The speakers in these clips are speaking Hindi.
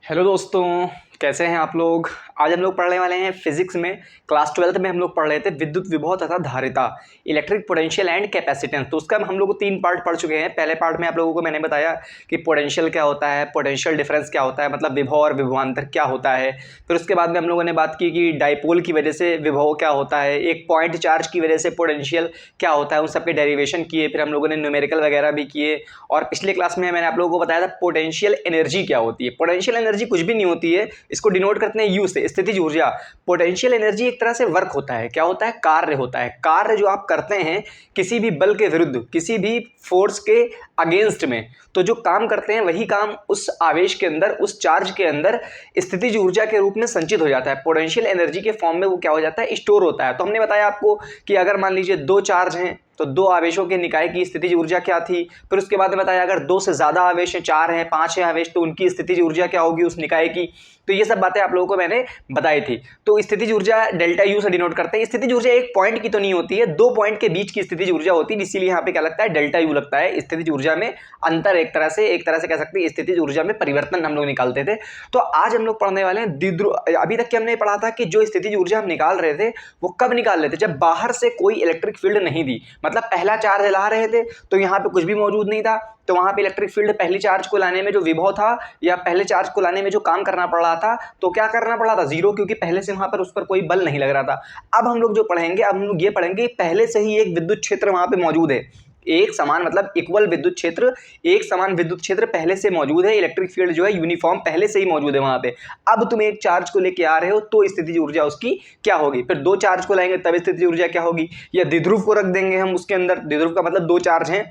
हेलो दोस्तों, कैसे हैं आप लोग। आज हम लोग पढ़ने वाले हैं फिजिक्स में। क्लास 12th में हम लोग पढ़ रहे थे विद्युत विभव तथा धारिता, इलेक्ट्रिक पोटेंशियल एंड कैपेसिटेंस। तो उसका हम लोग 3 पार्ट पढ़ चुके हैं। पहले पार्ट में आप लोगों को मैंने बताया कि पोटेंशियल क्या होता है, पोटेंशियल डिफरेंस क्या होता है, मतलब विभव और विभवांतर क्या होता है। फिर उसके बाद में हम लोगों ने बात की कि डाइपोल की वजह से विभव क्या होता है, एक पॉइंट चार्ज की वजह से पोटेंशियल क्या होता है, उन सबके डेरिवेशन किए। फिर हम लोगों ने न्यूमेरिकल वगैरह भी किए। और पिछले क्लास में मैंने आप लोगों को बताया था पोटेंशियल एनर्जी क्या होती है। पोटेंशियल एनर्जी कुछ भी नहीं होती है, इसको डिनोट करते हैं यू से, स्थितिज ऊर्जा। पोटेंशियल एनर्जी एक तरह से वर्क होता है, क्या होता है, कार्य होता है। कार्य जो आप करते हैं किसी भी बल के विरुद्ध, किसी भी फोर्स के अगेंस्ट में, तो जो काम करते हैं वही काम उस आवेश के अंदर, उस चार्ज के अंदर स्थितिज ऊर्जा के रूप में संचित हो जाता है। पोटेंशियल एनर्जी के फॉर्म में वो क्या हो जाता है, स्टोर होता है। तो हमने बताया आपको कि अगर मान लीजिए 2 चार्ज हैं तो 2 आवेशों के निकाय की स्थितिज ऊर्जा क्या थी। फिर उसके बाद में बताया अगर 2 से ज्यादा आवेश हैं, 4 हैं, 5 है आवेश, तो उनकी स्थितिज ऊर्जा क्या होगी उस निकाय की। तो ये सब बातें आप लोगों को मैंने बताई थी। तो स्थितिज ऊर्जा डेल्टा यू से डिनोट करते हैं। स्थितिज ऊर्जा एक पॉइंट की तो नहीं होती है, 2 पॉइंट के बीच की स्थितिज ऊर्जा होती है, इसीलिए यहाँ पे क्या लगता है, डेल्टा यू लगता है। स्थितिज ऊर्जा में अंतर, एक तरह से कह सकते हैं स्थितिज ऊर्जा में परिवर्तन हम लोग निकालते थे। तो आज हम लोग पढ़ने वाले हैं द्विध्रुव। अभी तक के हमने पढ़ा था कि जो स्थितिज ऊर्जा हम निकाल रहे थे वो कब निकाल रहे थे, जब बाहर से कोई इलेक्ट्रिक फील्ड नहीं दी। मतलब पहला चार्ज ला रहे थे तो यहाँ पे कुछ भी मौजूद नहीं था, तो वहां पे इलेक्ट्रिक फील्ड पहली चार्ज को लाने में जो विभव था या पहले चार्ज को लाने में जो काम करना पड़ रहा था, तो क्या करना पड़ा था, जीरो, क्योंकि पहले से वहां पर उस पर कोई बल नहीं लग रहा था। अब हम लोग जो पढ़ेंगे, अब हम लोग ये पढ़ेंगे पहले से ही एक विद्युत क्षेत्र वहां पे मौजूद है, एक समान, मतलब इक्वल विद्युत क्षेत्र, एक समान विद्युत क्षेत्र पहले से मौजूद है। इलेक्ट्रिक फील्ड जो है यूनिफॉर्म पहले से ही मौजूद है वहां पे। अब तुम एक चार्ज को लेके आ रहे हो तो स्थितिज ऊर्जा उसकी क्या होगी। फिर 2 चार्ज को लाएंगे तब स्थितिज ऊर्जा क्या होगी, या द्विध्रुव को रख देंगे हम उसके अंदर। द्विध्रुव का मतलब 2 चार्ज हैं,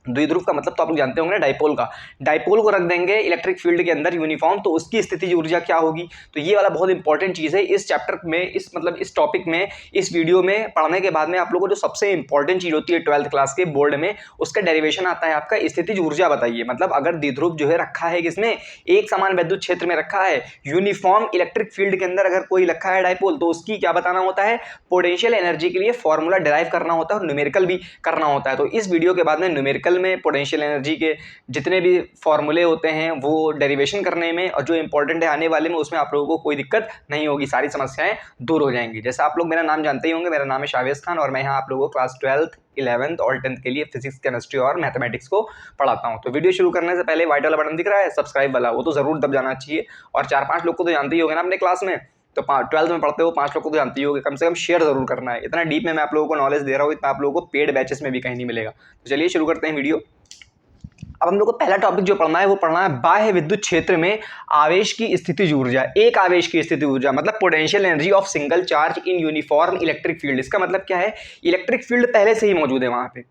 द्विध्रुव का मतलब तो आप लोग जानते होंगे ना, डाइपोल का। डाइपोल को रख देंगे इलेक्ट्रिक फील्ड के अंदर यूनिफॉर्म, तो उसकी स्थितिज ऊर्जा क्या होगी। तो ये वाला बहुत इंपॉर्टेंट चीज है इस चैप्टर में, इस टॉपिक में, इस वीडियो में पढ़ने के बाद में आप लोगों को जो सबसे इंपॉर्टेंट चीज होती है 12th क्लास के बोर्ड में, उसका डेरिवेशन आता है आपका स्थितिज ऊर्जा बताइए। मतलब अगर द्विध्रुव जो है रखा है किसमें, एक समान विद्युत क्षेत्र में रखा है, यूनिफॉर्म इलेक्ट्रिक फील्ड के अंदर अगर कोई रखा है डाइपोल, तो उसकी क्या बताना होता है, पोटेंशियल एनर्जी के लिए फॉर्मूला डिराइव करना होता है और न्यूमेरिकल भी करना होता है। तो इस वीडियो के बाद में न्यूमेरिकल में पोटेंशियल एनर्जी के जितने भी फॉर्मूले होते हैं वो डेरिवेशन करने में, और जो इंपॉर्टेंट है आने वाले में, उसमें आप लोगों को कोई दिक्कत नहीं होगी, सारी समस्याएं दूर हो जाएंगी। जैसा आप लोग मेरा नाम जानते ही होंगे, मेरा नाम है शावेज खान और मैं यहाँ आप लोगों को क्लास 12th 11th और 10th के लिए फिजिक्स, केमिस्ट्री और मैथमेटिक्स को पढ़ाता हूँ। तो वीडियो शुरू करने से पहले व्हाइट वाला बटन दिख रहा है सब्सक्राइब वाला, वो तो जरूर दब जाना चाहिए। और 4-5 लोग को तो जानते ही होंगे ना अपने क्लास में, तो 12th में पढ़ते हो 5 लोग को तो जानते ही होंगे, कम से कम शेयर जरूर करना है। इतना डीप में मैं आप लोगों को नॉलेज दे रहा हूँ, इतना आप लोगों को पेड बैचेस में भी कहीं नहीं मिलेगा। तो चलिए शुरू करते हैं वीडियो। अब हम लोग को पहला टॉपिक जो पढ़ना है वो पढ़ना है बाह्य विद्युत क्षेत्र में आवेश की स्थितिज ऊर्जा। एक आवेश की स्थितिज ऊर्जा मतलब potential energy of single charge in uniform electric field. इसका मतलब क्या है, इलेक्ट्रिक फील्ड पहले से ही मौजूद है वहां पे,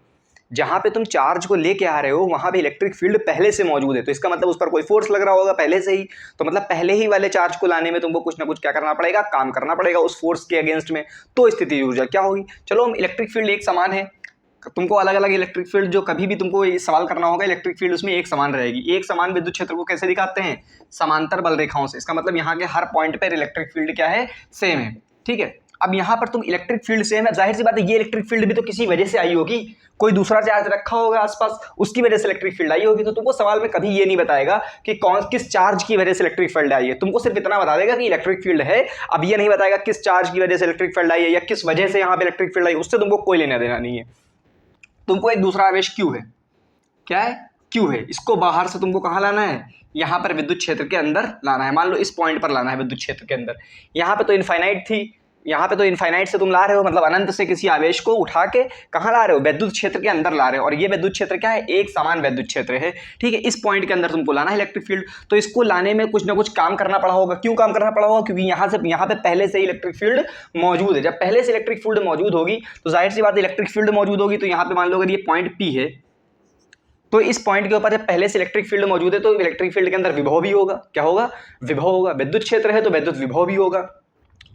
जहां पे तुम चार्ज को लेके आ रहे हो वहां पे इलेक्ट्रिक फील्ड पहले से मौजूद है। तो इसका मतलब उस पर कोई फोर्स लग रहा होगा पहले से ही, तो मतलब पहले ही वाले चार्ज को लाने में तुमको कुछ ना कुछ क्या करना पड़ेगा, काम करना पड़ेगा उस फोर्स के अगेंस्ट में। तो स्थितिज ऊर्जा क्या होगी। चलो हम इलेक्ट्रिक फील्ड एक समान है, तुमको अलग अलग इलेक्ट्रिक फील्ड, जो कभी भी तुमको ये सवाल करना होगा, इलेक्ट्रिक फील्ड उसमें एक समान रहेगी। एक समान विद्युत क्षेत्र को कैसे दिखाते हैं, समांतर बल रेखाओं से। इसका मतलब यहाँ के हर पॉइंट पर इलेक्ट्रिक फील्ड क्या है, सेम है, ठीक है। अब यहाँ पर तुम इलेक्ट्रिक फील्ड सेम है, जाहिर सी बात है ये इलेक्ट्रिक फील्ड भी तो किसी वजह से आई होगी, कोई दूसरा चार्ज रखा होगा आसपास, उसकी वजह से इलेक्ट्रिक फील्ड आई होगी। तो तुमको सवाल में कभी ये नहीं बताएगा कि किस चार्ज की वजह से इलेक्ट्रिक फील्ड आई है, तुमको सिर्फ इतना बता देगा कि इलेक्ट्रिक फील्ड है। अब ये नहीं बताएगा किस चार्ज की वजह से इलेक्ट्रिक फील्ड आई है या किस वजह से यहाँ पे इलेक्ट्रिक फील्ड आई, उससे तुमको कोई लेना देना नहीं है। तुमको एक दूसरा आवेश क्यू है, क्या है, क्यू है, इसको बाहर से तुमको कहाँ लाना है, यहाँ पर विद्युत क्षेत्र के अंदर लाना है। मान लो इस पॉइंट पर लाना है विद्युत क्षेत्र के अंदर। यहाँ पे तो इनफाइनाइट थी, यहाँ पे तो इनफाइनाइट से तुम ला रहे हो, मतलब अनंत से किसी आवेश को उठा के कहाँ ला रहे हो, विद्युत क्षेत्र के अंदर ला रहे हो। और ये विद्युत क्षेत्र क्या है, एक समान विद्युत क्षेत्र है, ठीक है। इस पॉइंट के अंदर तुमको लाना है इलेक्ट्रिक फील्ड। तो इसको लाने में कुछ ना कुछ काम करना पड़ा होगा। क्यों काम करना पड़ा होगा, क्योंकि यहाँ पे पहले से इलेक्ट्रिक फील्ड मौजूद है। जब पहले से इलेक्ट्रिक फील्ड मौजूद होगी तो जाहिर सी बात इलेक्ट्रिक फील्ड मौजूद होगी। तो यहाँ पे मान लो अगर ये पॉइंट P है, तो इस पॉइंट के ऊपर जब पहले से इलेक्ट्रिक फील्ड मौजूद है तो इलेक्ट्रिक फील्ड के अंदर विभव भी होगा। क्या होगा, विभव होगा। विद्युत क्षेत्र है तो विद्युत विभव भी होगा।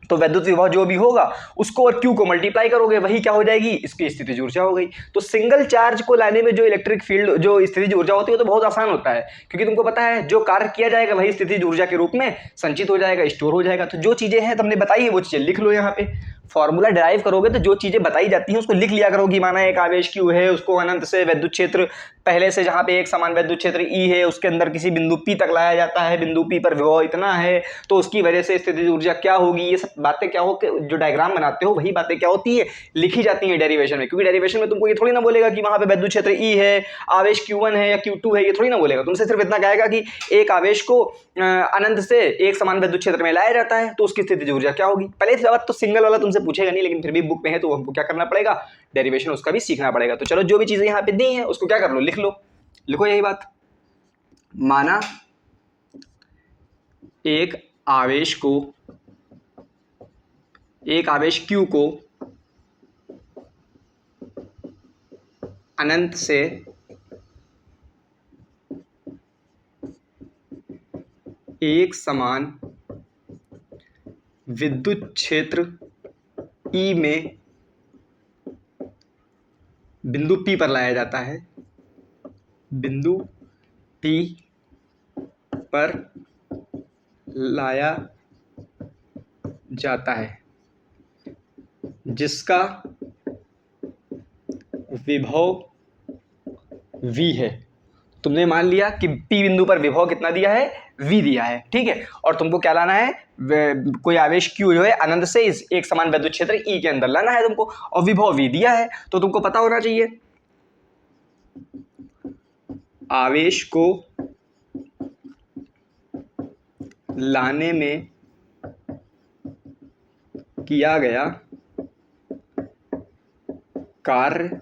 तो विद्युत विभव जो भी होगा उसको और Q को मल्टीप्लाई करोगे, वही क्या हो जाएगी, इसकी स्थितिज ऊर्जा हो गई। तो सिंगल चार्ज को लाने में जो इलेक्ट्रिक फील्ड, जो स्थितिज ऊर्जा होती है, तो बहुत आसान होता है, क्योंकि तुमको पता है जो कार्य किया जाएगा वही स्थितिज ऊर्जा के रूप में संचित हो जाएगा, स्टोर हो जाएगा। तो जो चीजें हैं तुमने बताई है वो चीजें लिख लो यहाँ पे। फॉर्मूला डिराइव करोगे तो जो चीजें बताई जाती हैं उसको लिख लिया करो कि माना एक आवेश Q है, उसको अनंत से विद्युत क्षेत्र पहले से जहां पे एक समान विद्युत क्षेत्र E है उसके अंदर किसी बिंदु P तक लाया जाता है, बिंदु P पर विभव इतना है तो उसकी वजह से स्थितिज ऊर्जा क्या होगी। ये सब बातें क्या हो, जो डायग्राम बनाते हो वही बातें क्या होती है, लिखी जाती है डेरिवेशन में। क्योंकि डेरिवेशन में तुमको ये थोड़ी ना बोलेगा कि वहां पे विद्युत क्षेत्र E है, आवेश Q1 है या Q2 है, ये थोड़ी ना बोलेगा। तुमसे सिर्फ इतना कहेगा कि एक आवेश को अनंत से एक समान विद्युत क्षेत्र में लाया जाता है तो उसकी स्थितिज ऊर्जा क्या होगी। पहले इस बात तो सिंगल वाला तुमसे पूछेगा नहीं, लेकिन फिर भी बुक में है तो हमको क्या करना पड़ेगा, डेरिवेशन उसका भी सीखना पड़ेगा। तो चलो जो भी चीजें यहाँ पे दी हैं उसको क्या कर लो, लिख लो। लिखो यही बात, माना एक आवेश Q को अनंत से एक समान विद्युत क्षेत्र E में बिंदु P पर लाया जाता है, बिंदु P पर लाया जाता है, जिसका विभव V है। तुमने मान लिया कि P बिंदु पर विभव कितना दिया है, V दिया है, ठीक है। और तुमको क्या लाना है, कोई आवेश Q जो है अनंत से इस एक समान विद्युत क्षेत्र E के अंदर लाना है तुमको, और विभव V दिया है। तो तुमको पता होना चाहिए आवेश को लाने में किया गया कार्य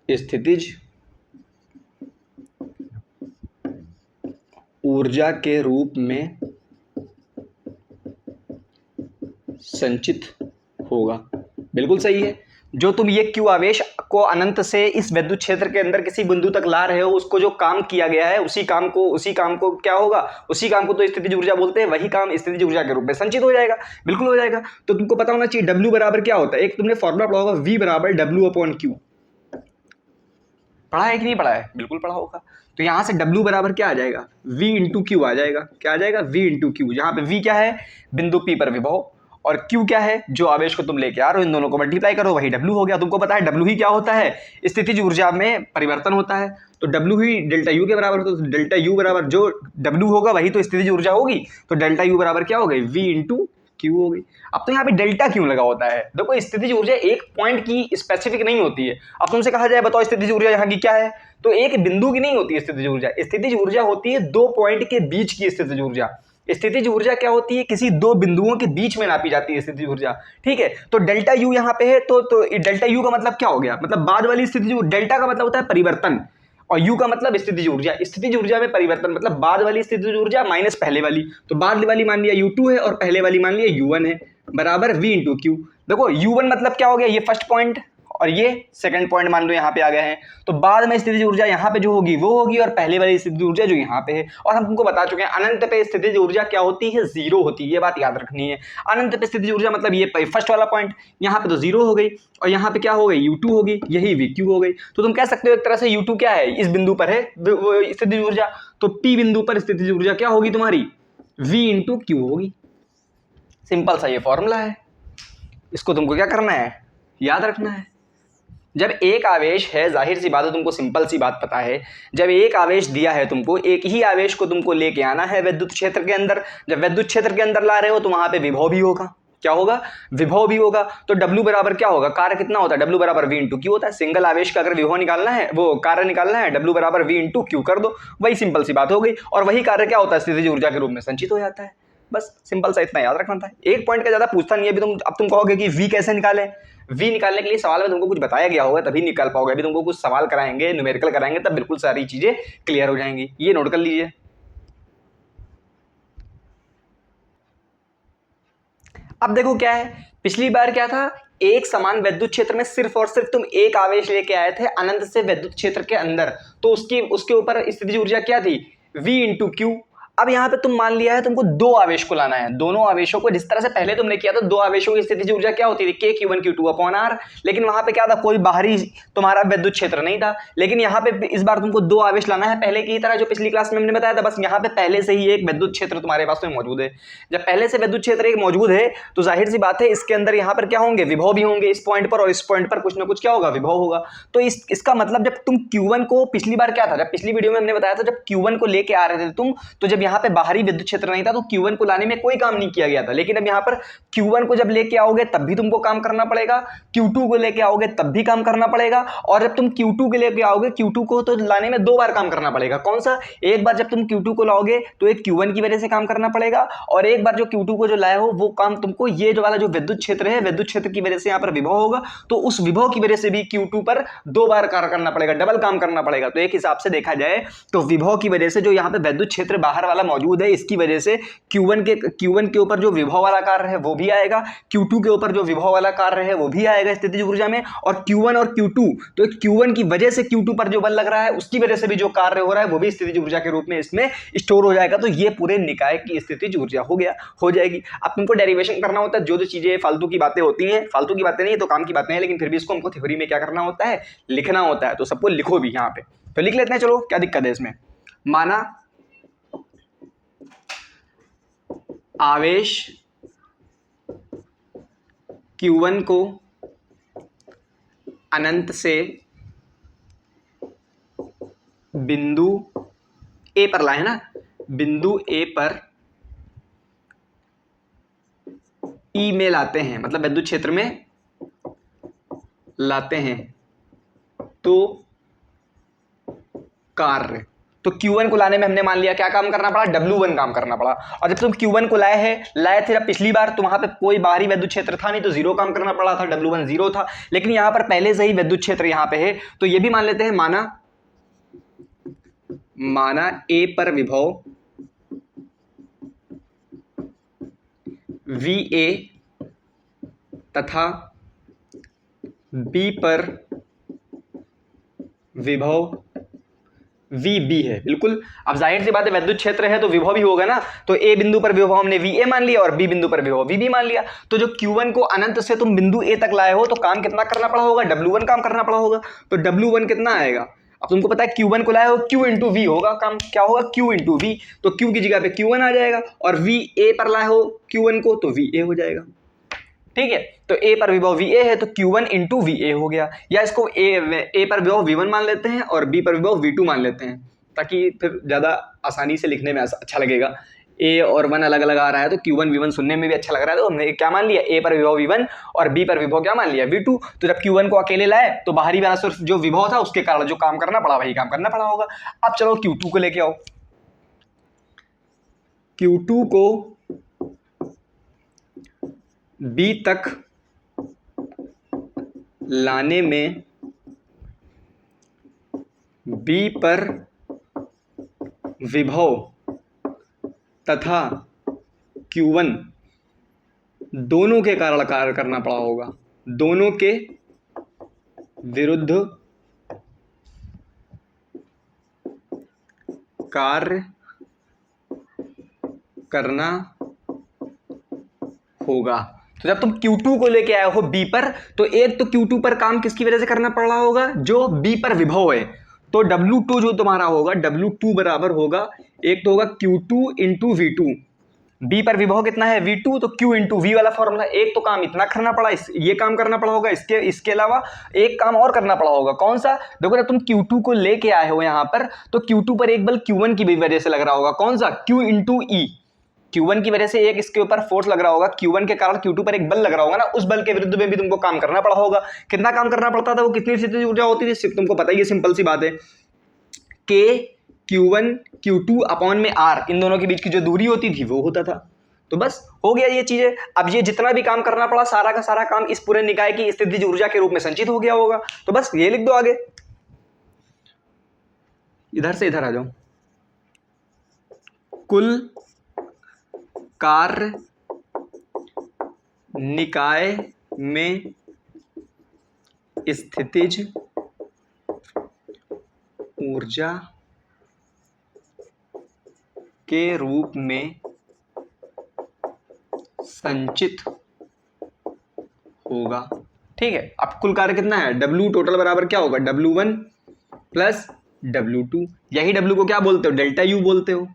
स्थितिज ऊर्जा के रूप में संचित होगा। बिल्कुल सही है। जो तुम ये Q आवेश को अनंत से इस विद्युत क्षेत्र के अंदर किसी बिंदु तक ला रहे हो, उसको जो काम किया गया है उसी काम को क्या होगा, उसी काम को तो स्थितिज ऊर्जा बोलते हैं, वही काम स्थितिज ऊर्जा के रूप में संचित हो जाएगा। बिल्कुल हो जाएगा। तो तुमको पता होना चाहिए W बराबर क्या होता है। एक तुमने फॉर्मूला पढ़ा होगा, V बराबर W/Q। पढ़ा है कि नहीं पढ़ा है, बिल्कुल पढ़ा होगा। तो यहां से W बराबर क्या आ जाएगा, V इंटू Q आ जाएगा। क्या आ जाएगा, V इंटू Q। जहां पे V क्या है, बिंदु P पर विभव, और Q क्या है, जो आवेश को तुम लेके आ रहे हो, इन दोनों को मल्टीप्लाई करो, वही W हो गया। तुमको पता है W ही क्या होता है, स्थितिज ऊर्जा में परिवर्तन होता है। तो W ही डेल्टा U के बराबर होता है। तो डेल्टा U बराबर जो W होगा वही तो स्थितिज ऊर्जा होगी। तो डेल्टा U बराबर क्या हो गई, V इंटू Q हो गई। अब तो यहाँ पे डेल्टा क्यों लगा होता है, देखो स्थितिज ऊर्जा एक पॉइंट की स्पेसिफिक नहीं होती है। अब तुमसे कहा जाए बताओ स्थितिज ऊर्जा यहाँ की क्या है, तो एक बिंदु की नहीं होती है स्थितिज ऊर्जा। स्थितिज ऊर्जा होती है दो पॉइंट के बीच की स्थितिज ऊर्जा। स्थितिज ऊर्जा क्या होती है, किसी दो बिंदुओं के बीच में नापी जाती है स्थितिज ऊर्जा, ठीक है। तो डेल्टा यू यहाँ पे है, तो डेल्टा यू का मतलब क्या हो गया, मतलब बाद वाली स्थितिज ऊर्जा। डेल्टा का मतलब होता है परिवर्तन और यू का मतलब स्थितिज ऊर्जा। स्थितिज ऊर्जा में परिवर्तन मतलब बाद वाली स्थितिज ऊर्जा माइनस पहले वाली। तो बाद वाली मान लिया U2 है और पहले वाली मान लिया U1 है, बराबर V इंटू Q। देखो U1 मतलब क्या हो गया, ये फर्स्ट पॉइंट और ये सेकंड पॉइंट मान लो यहाँ पे आ गए हैं। तो बाद में स्थितिज ऊर्जा यहाँ पे जो होगी वो होगी, और पहले वाली स्थितिज ऊर्जा जो यहाँ पे है। और हम तुमको बता चुके हैं अनंत पे स्थितिज ऊर्जा क्या होती है, जीरो होती है। ये बात याद रखनी है। अनंत पे स्थितिज ऊर्जा मतलब ये फर्स्ट वाला पॉइंट, यहाँ पे तो जीरो हो गई और यहाँ पे क्या हो गई, U2 होगी, यही VQ हो गई। तो तुम कह सकते हो एक तरह से U2 क्या है, इस बिंदु पर है स्थितिज ऊर्जा, तो P बिंदु पर स्थितिज ऊर्जा क्या होगी तुम्हारी, V इंटू Q होगी। सिंपल सा ये फॉर्मूला है, इसको तुमको क्या करना है, याद रखना है। जब एक आवेश है, जाहिर सी बात है तुमको सिंपल सी बात पता है, जब एक आवेश दिया है तुमको, एक ही आवेश को तुमको लेके आना है विद्युत क्षेत्र के अंदर। जब विद्युत क्षेत्र के अंदर ला रहे हो तो वहां पे विभव भी होगा। क्या होगा, विभव भी होगा। तो W बराबर क्या होगा, कार्य कितना होता है, W बराबर V इंटू Q होता है। सिंगल आवेश का अगर विभव निकालना है, वो कार्य निकालना है, W बराबर V इंटू Q कर दो, वही सिंपल सी बात हो गई। और वही कार्य क्या होता है, स्थितिज ऊर्जा के रूप में संचित हो जाता है। बस सिंपल सा इतना याद रखना था। एक पॉइंट का ज्यादा पूछता नहीं है। अभी अब तुम कहोगे कि V कैसे निकाले, V निकालने के लिए सवाल में तुमको कुछ बताया गया होगा तभी निकाल पाओगे। अभी तुमको कुछ सवाल कराएंगे, न्यूमेरिकल कराएंगे, तब बिल्कुल सारी चीजें क्लियर हो जाएंगी। ये नोट कर लीजिए। अब देखो क्या है, पिछली बार क्या था, एक समान विद्युत क्षेत्र में सिर्फ और सिर्फ तुम एक आवेश लेके आए थे अनंत से विद्युत क्षेत्र के अंदर, तो उसके ऊपर स्थितिज ऊर्जा क्या थी, V इंटू Q। अब यहाँ पे तुम मान लिया है तुमको दो आवेश को लाना है, दोनों आवेशों को, जिस तरह से पहले तुमने किया था दो आवेशों की स्थितिज ऊर्जा क्या होती थी, k q1 q2 upon r, लेकिन वहां पे क्या था, कोई बाहरी तुम्हारा विद्युत क्षेत्र नहीं था। लेकिन यहाँ पे इस बार तुमको दो आवेश लाना है पहले की तरह, जो पिछली क्लास में हमने बताया था, बस यहाँ पे पहले से ही एक विद्युत क्षेत्र तुम्हारे पास में मौजूद है। जब पहले से विद्युत क्षेत्र एक मौजूद है तो जाहिर सी बात है इसके अंदर यहाँ पर क्या होंगे, विभव भी होंगे इस पॉइंट पर, और इस पॉइंट पर कुछ ना कुछ क्या होगा, विभव होगा। तो इसका मतलब जब तुम Q1 को, पिछली बार क्या था, जब पिछली वीडियो में हमने बताया था, जब Q1 को लेके आ रहे थे तुम, तो जब यहाँ पे बाहरी विद्युत क्षेत्र नहीं था तो Q1 को लाने में कोई काम नहीं किया गया था। लेकिन अब यहाँ पर Q1 को जब लेके आओगे तब भी तुमको काम करना पड़ेगा, Q2 को लेके आओगे तब भी काम करना पड़ेगा, और जब तुम Q2 के लेके आओगे, Q2 को तो लाने में दो बार काम करना पड़ेगा। कौन सा, एक बार जब तुम Q2 को लाओगे तो एक Q1 की वजह से काम करना पड़ेगा, और एक बार जो Q2 को जो लाए हो वो काम तुमको ये जो वाला जो विद्युत क्षेत्र है, विद्युत क्षेत्र की वजह से यहाँ पर विभव होगा, तो उस विभव की वजह से भी Q2 पर दो बार कार्य करना पड़ेगा, डबल काम करना पड़ेगा। तो एक हिसाब से देखा जाए तो विभव की वजह से जो यहाँ पे विद्युत क्षेत्र बाहर वाला मौजूद है, इसकी वजह से Q1 के ऊपर जो विभव वाला कार्य है वो भी आएगा, Q2 के ऊपर जो विभव वाला कार्य है वो भी आएगा स्थितिज ऊर्जा में, और Q1 और Q2, तो Q1 की वजह से Q2 पर जो बल लग रहा है उसकी वजह से भी जो कार्य हो रहा है वो भी स्थितिज ऊर्जा के रूप में इसमें स्टोर हो जाएगा। तो ये पूरे निकाय की स्थितिज ऊर्जा हो जाएगी। अब तुमको डेरिवेशन करना होता है, जो जो चीजें फालतू की बातें होती हैं, फालतू की बातें नहीं तो काम की बातें हैं, लेकिन फिर भी इसको हमको थ्योरी में क्या करना होता है, लिखना होता है। तो सबको लिखो भी यहाँ पे, तो लिख लेते हैं, चलो क्या दिक्कत है इसमें। माना आवेश Q1 को अनंत से बिंदु A पर लाए, है ना, बिंदु A पर E में लाते हैं, मतलब विद्युत क्षेत्र में लाते हैं, तो कार्य, तो Q1 को लाने में हमने मान लिया क्या काम करना पड़ा, W1 काम करना पड़ा। और जब तुम Q1 को लाए थे जब पिछली बार, तो वहां पे कोई बाहरी विद्युत क्षेत्र था नहीं, तो जीरो काम करना पड़ा था, W1 जीरो था। लेकिन यहां पर पहले से ही विद्युत क्षेत्र यहां पे है, तो ये भी मान लेते हैं, माना A पर विभव VA तथा B पर विभव VB है, बिल्कुल। अब जाहिर सी बात है विद्युत क्षेत्र है तो विभव भी होगा ना, तो A बिंदु पर विभव हमने VA मान लिया और B बिंदु पर विभव VB मान लिया। तो जो Q1 को अनंत से तुम बिंदु A तक लाए हो तो काम कितना करना पड़ा होगा, W1 काम करना पड़ा होगा। तो W1 कितना आएगा, अब तुमको पता है Q1 को लाए हो, Q इंटू V होगा, काम क्या होगा, Q इंटू V, तो Q की जगह पे Q1 आ जाएगा, और VA पर लाए हो Q1 को तो VA हो जाएगा। ठीक है, तो A पर विभव VA है तो Q1 इंटू VA हो गया, या इसको A पर विभव V1 मान लेते हैं और B पर विभव V2 मान लेते हैं, ताकि फिर ज़्यादा आसानी से लिखने में अच्छा लगेगा। A और 1 अलग अलग आ रहा है तो Q1 V1 सुनने में भी अच्छा लग रहा है, तो हमने क्या मान लिया, A पर विभव V1 और B पर विभव क्या मान लिया, V2। तो जब Q1 को अकेले लाए तो बाहरी वाला सिर्फ जो विभव था उसके कारण जो काम करना पड़ा वही काम करना पड़ा होगा। अब चलो Q2 को लेके आओ, Q2 को B तक लाने में B पर विभव तथा Q1 दोनों के कारण कार्य करना पड़ा होगा, दोनों के विरुद्ध कार्य करना होगा। तो जब तुम Q2 को लेके आए हो B पर, तो एक तो Q2 पर काम किसकी वजह से करना पड़ रहा होगा, जो B पर विभव है, तो W2 जो तुम्हारा होगा, W2 बराबर होगा, एक तो होगा Q2 इंटू V2, B पर विभव कितना है V2, तो Q इंटू V वाला फॉर्मूला। एक तो काम इतना करना पड़ा, ये काम करना पड़ा होगा, इसके अलावा एक काम और करना पड़ा होगा, कौन सा, देखो जब तुम Q2 को लेके आए हो यहाँ पर, तो Q2 पर एक बल Q1 की भी वजह से लग रहा होगा, कौन सा, Q इंटू E, Q1 की वजह से एक इसके ऊपर फोर्स लग रहा होगा, Q1 के कारण Q2 पर एक बल लग रहा होगा ना, उस बल के विरुद्ध में भी तुमको काम करना पड़ा होगा। कितना काम करना पड़ता था, वो कितनी स्थितिज ऊर्जा होती थी, तुमको पता ही है, सिंपल सी बात है, K Q1 Q2 अपॉन में R, इन दोनों के बीच की जो दूरी होती थी वो होता था। तो बस हो गया ये चीजें। अब ये जितना भी काम करना पड़ा सारा का सारा काम इस पूरे निकाय की स्थितिज ऊर्जा के रूप में संचित हो गया होगा। तो बस ये लिख दो आगे, इधर से इधर आ जाओ, कुल कार्य निकाय में स्थितिज ऊर्जा के रूप में संचित होगा। ठीक है, अब कुल कार्य कितना है, W टोटल बराबर क्या होगा, W1 प्लस W2। यही W को क्या बोलते हो, डेल्टा U बोलते हो।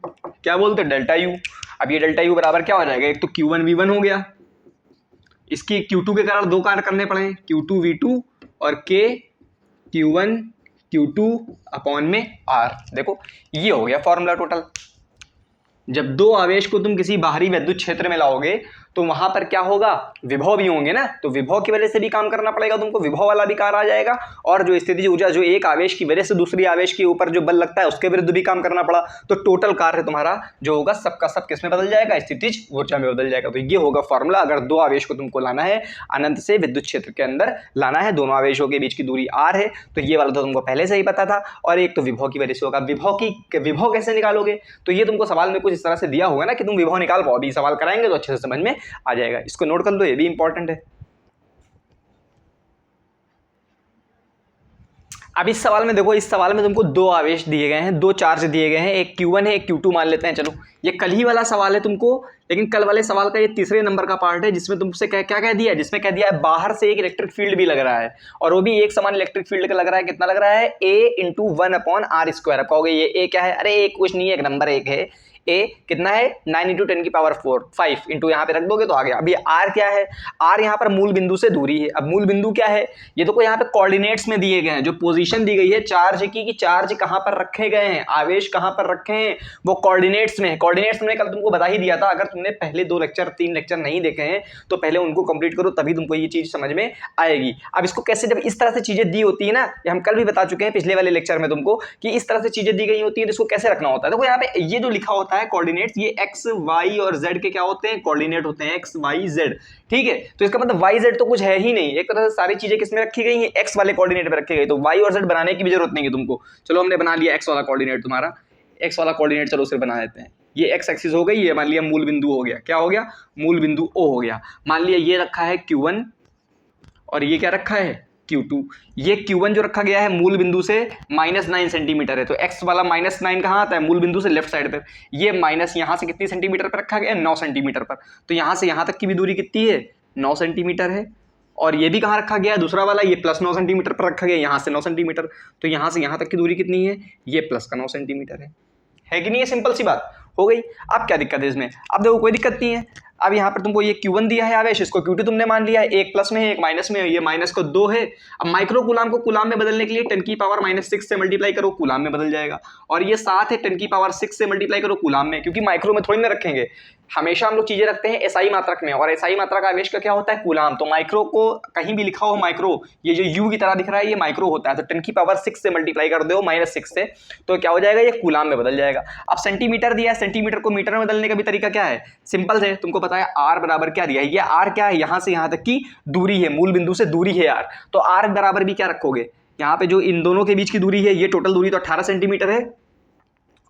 क्या बोलते हो, डेल्टा U। अब ये डेल्टा U बराबर क्या हो जाएगा, एक तो Q1 V1 हो गया, इसकी Q2 के कारण दो कार्य करने पड़े, Q2 V2 और K Q1 Q2 अपॉन में R। देखो ये हो गया फॉर्मूला टोटल। जब दो आवेश को तुम किसी बाहरी विद्युत क्षेत्र में लाओगे तो वहां पर क्या होगा, विभव भी होंगे ना, तो विभव की वजह से भी काम करना पड़ेगा तुमको, विभव वाला भी कार्य आ जाएगा। और जो स्थितिज ऊर्जा, जो एक आवेश की वजह से दूसरी आवेश के ऊपर जो बल लगता है उसके विरुद्ध भी काम करना पड़ा, तो टोटल कार्य तुम्हारा जो होगा सबका सब किस में बदल जाएगा, स्थितिज ऊर्जा में बदल जाएगा। तो ये होगा फॉर्मूला। अगर दो आवेश को तुमको लाना है अनंत से विद्युत क्षेत्र के अंदर लाना है, दोनों आवेशों के बीच की दूरी r है, तो ये वाला तो तुमको पहले से ही पता था। और एक तो विभव की वजह से होगा। विभव कैसे निकालोगे, तो ये तुमको सवाल में कुछ इस तरह से दिया होगा ना कि तुम विभव निकाल पाओ। अभी सवाल कराएंगे तो अच्छे से समझ में आ जाएगा, इसको नोट कर लो, ये भी इंपॉर्टेंट है। अब इस सवाल में देखो, इस सवाल में तुमको दो आवेश दिए गए हैं, दो चार्ज दिए गए हैं, एक Q1 है एक Q2 मान लेते हैं। चलो ये कल ही वाला सवाल है तुमको, लेकिन कल वाले सवाल का ये तीसरे नंबर का पार्ट है जिसमें तुमसे क्या कह दिया है, जिसमें कह दिया है बाहर से एक इलेक्ट्रिक फील्ड भी लग रहा है, और वो भी एक समान इलेक्ट्रिक फील्ड का लग रहा है। कितना लग रहा है, A × 1/r²। अब कहोगे ये A क्या है, अरे एक कुछ नहीं है, एक नंबर एक है। A कितना है, 9 × 10⁴ 5 इंटू यहाँ पे रख दोगे तो आ गया। अब ये R क्या है, R यहाँ पर मूल बिंदु से दूरी है। अब मूल बिंदु क्या है, ये तो कोई यहाँ पे कोऑर्डिनेट्स में दिए गए हैं, जो पोजीशन दी गई है चार्ज की, कि चार्ज कहाँ पर रखे गए हैं, आवेश कहाँ पर रखे हैं, वो कोऑर्डिनेट्स में है। कोऑर्डिनेट्स में कल तुमको बता ही दिया था। अगर तुमने पहले 2 लेक्चर 3 लेक्चर नहीं देखे हैं तो पहले उनको कंप्लीट करो, तभी तुमको ये चीज समझ में आएगी। अब इसको कैसे, जब इस तरह से चीजें दी होती है ना, ये हम कल भी बता चुके हैं पिछले वाले लेक्चर में तुमको, कि इस तरह से चीजें दी गई होती है तो इसको कैसे रखना होता है। देखो यहाँ पे ये जो लिखा होता है कोऑर्डिनेट्स, ये x y और z के क्या होते हैं, कोऑर्डिनेट होते हैं, x y z। ठीक है, तो इसका मतलब y z तो कुछ है ही नहीं, एक तरह से सारी चीजें किसमें रखी गई हैं, x वाले कोऑर्डिनेट पे रखी गई, तो y और z बनाने की भी जरूरत नहीं है तुमको। चलो हमने बना लिया x वाला कोऑर्डिनेट, तुम्हारा x वाला कोऑर्डिनेट चलो उसे बना देते हैं। ये x एक्सिस हो गई, ये मान लिया मूल बिंदु हो गया, क्या हो गया, मूल बिंदु O हो गया। मान लिया ये रखा है Q1 और ये क्या रखा है, Q2। ये Q1 जो रखा गया है मूल बिंदु से -9 सेंटीमीटर है, तो x वाला -9 कहाँ आता है, मूल बिंदु से लेफ्ट साइड पर। ये माइनस यहाँ से कितनी सेंटीमीटर पर रखा गया है, 9 सेंटीमीटर पर। तो यहाँ से यहाँ तक की भी दूरी कितनी है, 9 सेंटीमीटर है। और ये भी कहाँ रखा गया है, दूसरा वाला, ये +9 सेंटीमीटर पर रखा गया, यहाँ से 9 सेंटीमीटर। तो यहाँ से यहाँ तक की दूरी कितनी है, ये प्लस का 9 सेंटीमीटर है कि नहीं, ये सिंपल सी बात हो गई। अब क्या दिक्कत है इसमें, अब देखो कोई दिक्कत नहीं है। अब यहाँ पर तुमको ये Q1 दिया है आवेश, इसको Q2 तुमने मान लिया है, एक प्लस में है एक माइनस में है, ये माइनस को 2 है। अब माइक्रो कूलाम को कूलाम में बदलने के लिए 10⁻⁻6 से मल्टीप्लाई करो, कूलाम में बदल जाएगा। और ये 7 है, 10⁻6 से मल्टीप्लाई करो कूलाम में, क्योंकि माइक्रो में थोड़ी ना रखेंगे, हमेशा हम लोग चीजें रखते हैं एसआई मात्रक में, और एसआई मात्रक आवेश का क्या होता है, कूलाम। तो माइक्रो को कहीं भी लिखा हो माइक्रो, ये जो यू की तरह दिख रहा है ये माइक्रो होता है, तो 10⁻6 से मल्टीप्लाई कर दो -6 से, तो क्या हो जाएगा, ये कूलाम में बदल जाएगा। अब सेंटीमीटर दिया है, सेंटीमीटर को मीटर में बदलने का भी तरीका क्या है, सिंपल है, तुमको पता है आर बराबर क्या दिया है, ये आर क्या है, यहां से यहां तक की दूरी है, मूल बिंदु से दूरी है आर, तो आर बराबर भी क्या रखोगे, यहाँ पे जो इन दोनों के बीच की दूरी है, ये टोटल दूरी तो 18 सेंटीमीटर है,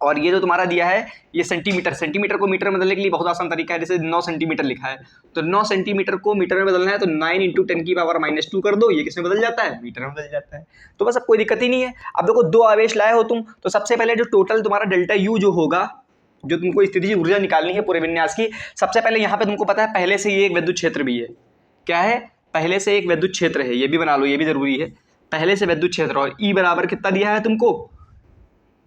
और ये जो तुम्हारा दिया है ये सेंटीमीटर, सेंटीमीटर को मीटर में बदलने के लिए बहुत आसान तरीका है, जैसे 9 सेंटीमीटर लिखा है, तो 9 सेंटीमीटर को मीटर में बदलना है तो 9 × 10⁻⁻2 कर दो, ये किसमें बदल जाता है, मीटर में बदल जाता है। तो बस अब कोई दिक्कत ही नहीं है। अब देखो दो आवेश लाए हो तुम, तो सबसे पहले जो टोटल तुम्हारा डेल्टा यू जो होगा, जो तुमको स्थितिज ऊर्जा निकालनी है पूरे विन्यास की, सबसे पहले यहाँ पे तुमको पता है पहले से ही एक विद्युत क्षेत्र भी है, क्या है, पहले से एक विद्युत क्षेत्र है, ये भी बना लो, ये भी जरूरी है, पहले से विद्युत क्षेत्र। और ई बराबर कितना दिया है तुमको,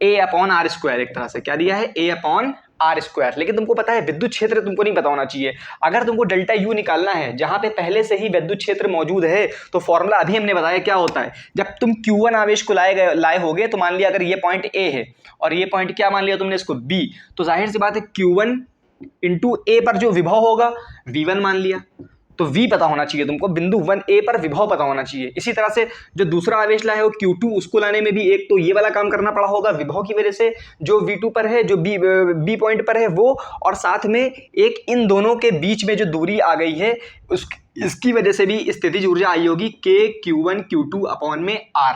A/r², एक तरह से क्या दिया है, A/r²। लेकिन तुमको पता है विद्युत क्षेत्र तुमको नहीं पता होना चाहिए। अगर तुमको डेल्टा यू निकालना है जहां पे पहले से ही विद्युत क्षेत्र मौजूद है, तो फॉर्मूला अभी हमने बताया क्या होता है, जब तुम Q1 आवेश को लाए होगे, तो मान लिया अगर ये पॉइंट A है और ये पॉइंट क्या मान लिया तुमने इसको B, तो जाहिर सी बात है Q1 × A पर जो विभव होगा V1 मान लिया, तो V पता होना चाहिए तुमको, बिंदु 1A पर विभव पता होना चाहिए। इसी तरह से जो दूसरा आवेश लाए हो Q2, उसको लाने में भी एक तो ये वाला काम करना पड़ा होगा विभव की वजह से, जो V2 पर है, जो B पॉइंट पर है वो, और साथ में एक इन दोनों के बीच में जो दूरी आ गई है इसकी वजह से भी स्थितिज ऊर्जा आई होगी K Q1 Q2 अपॉन में R।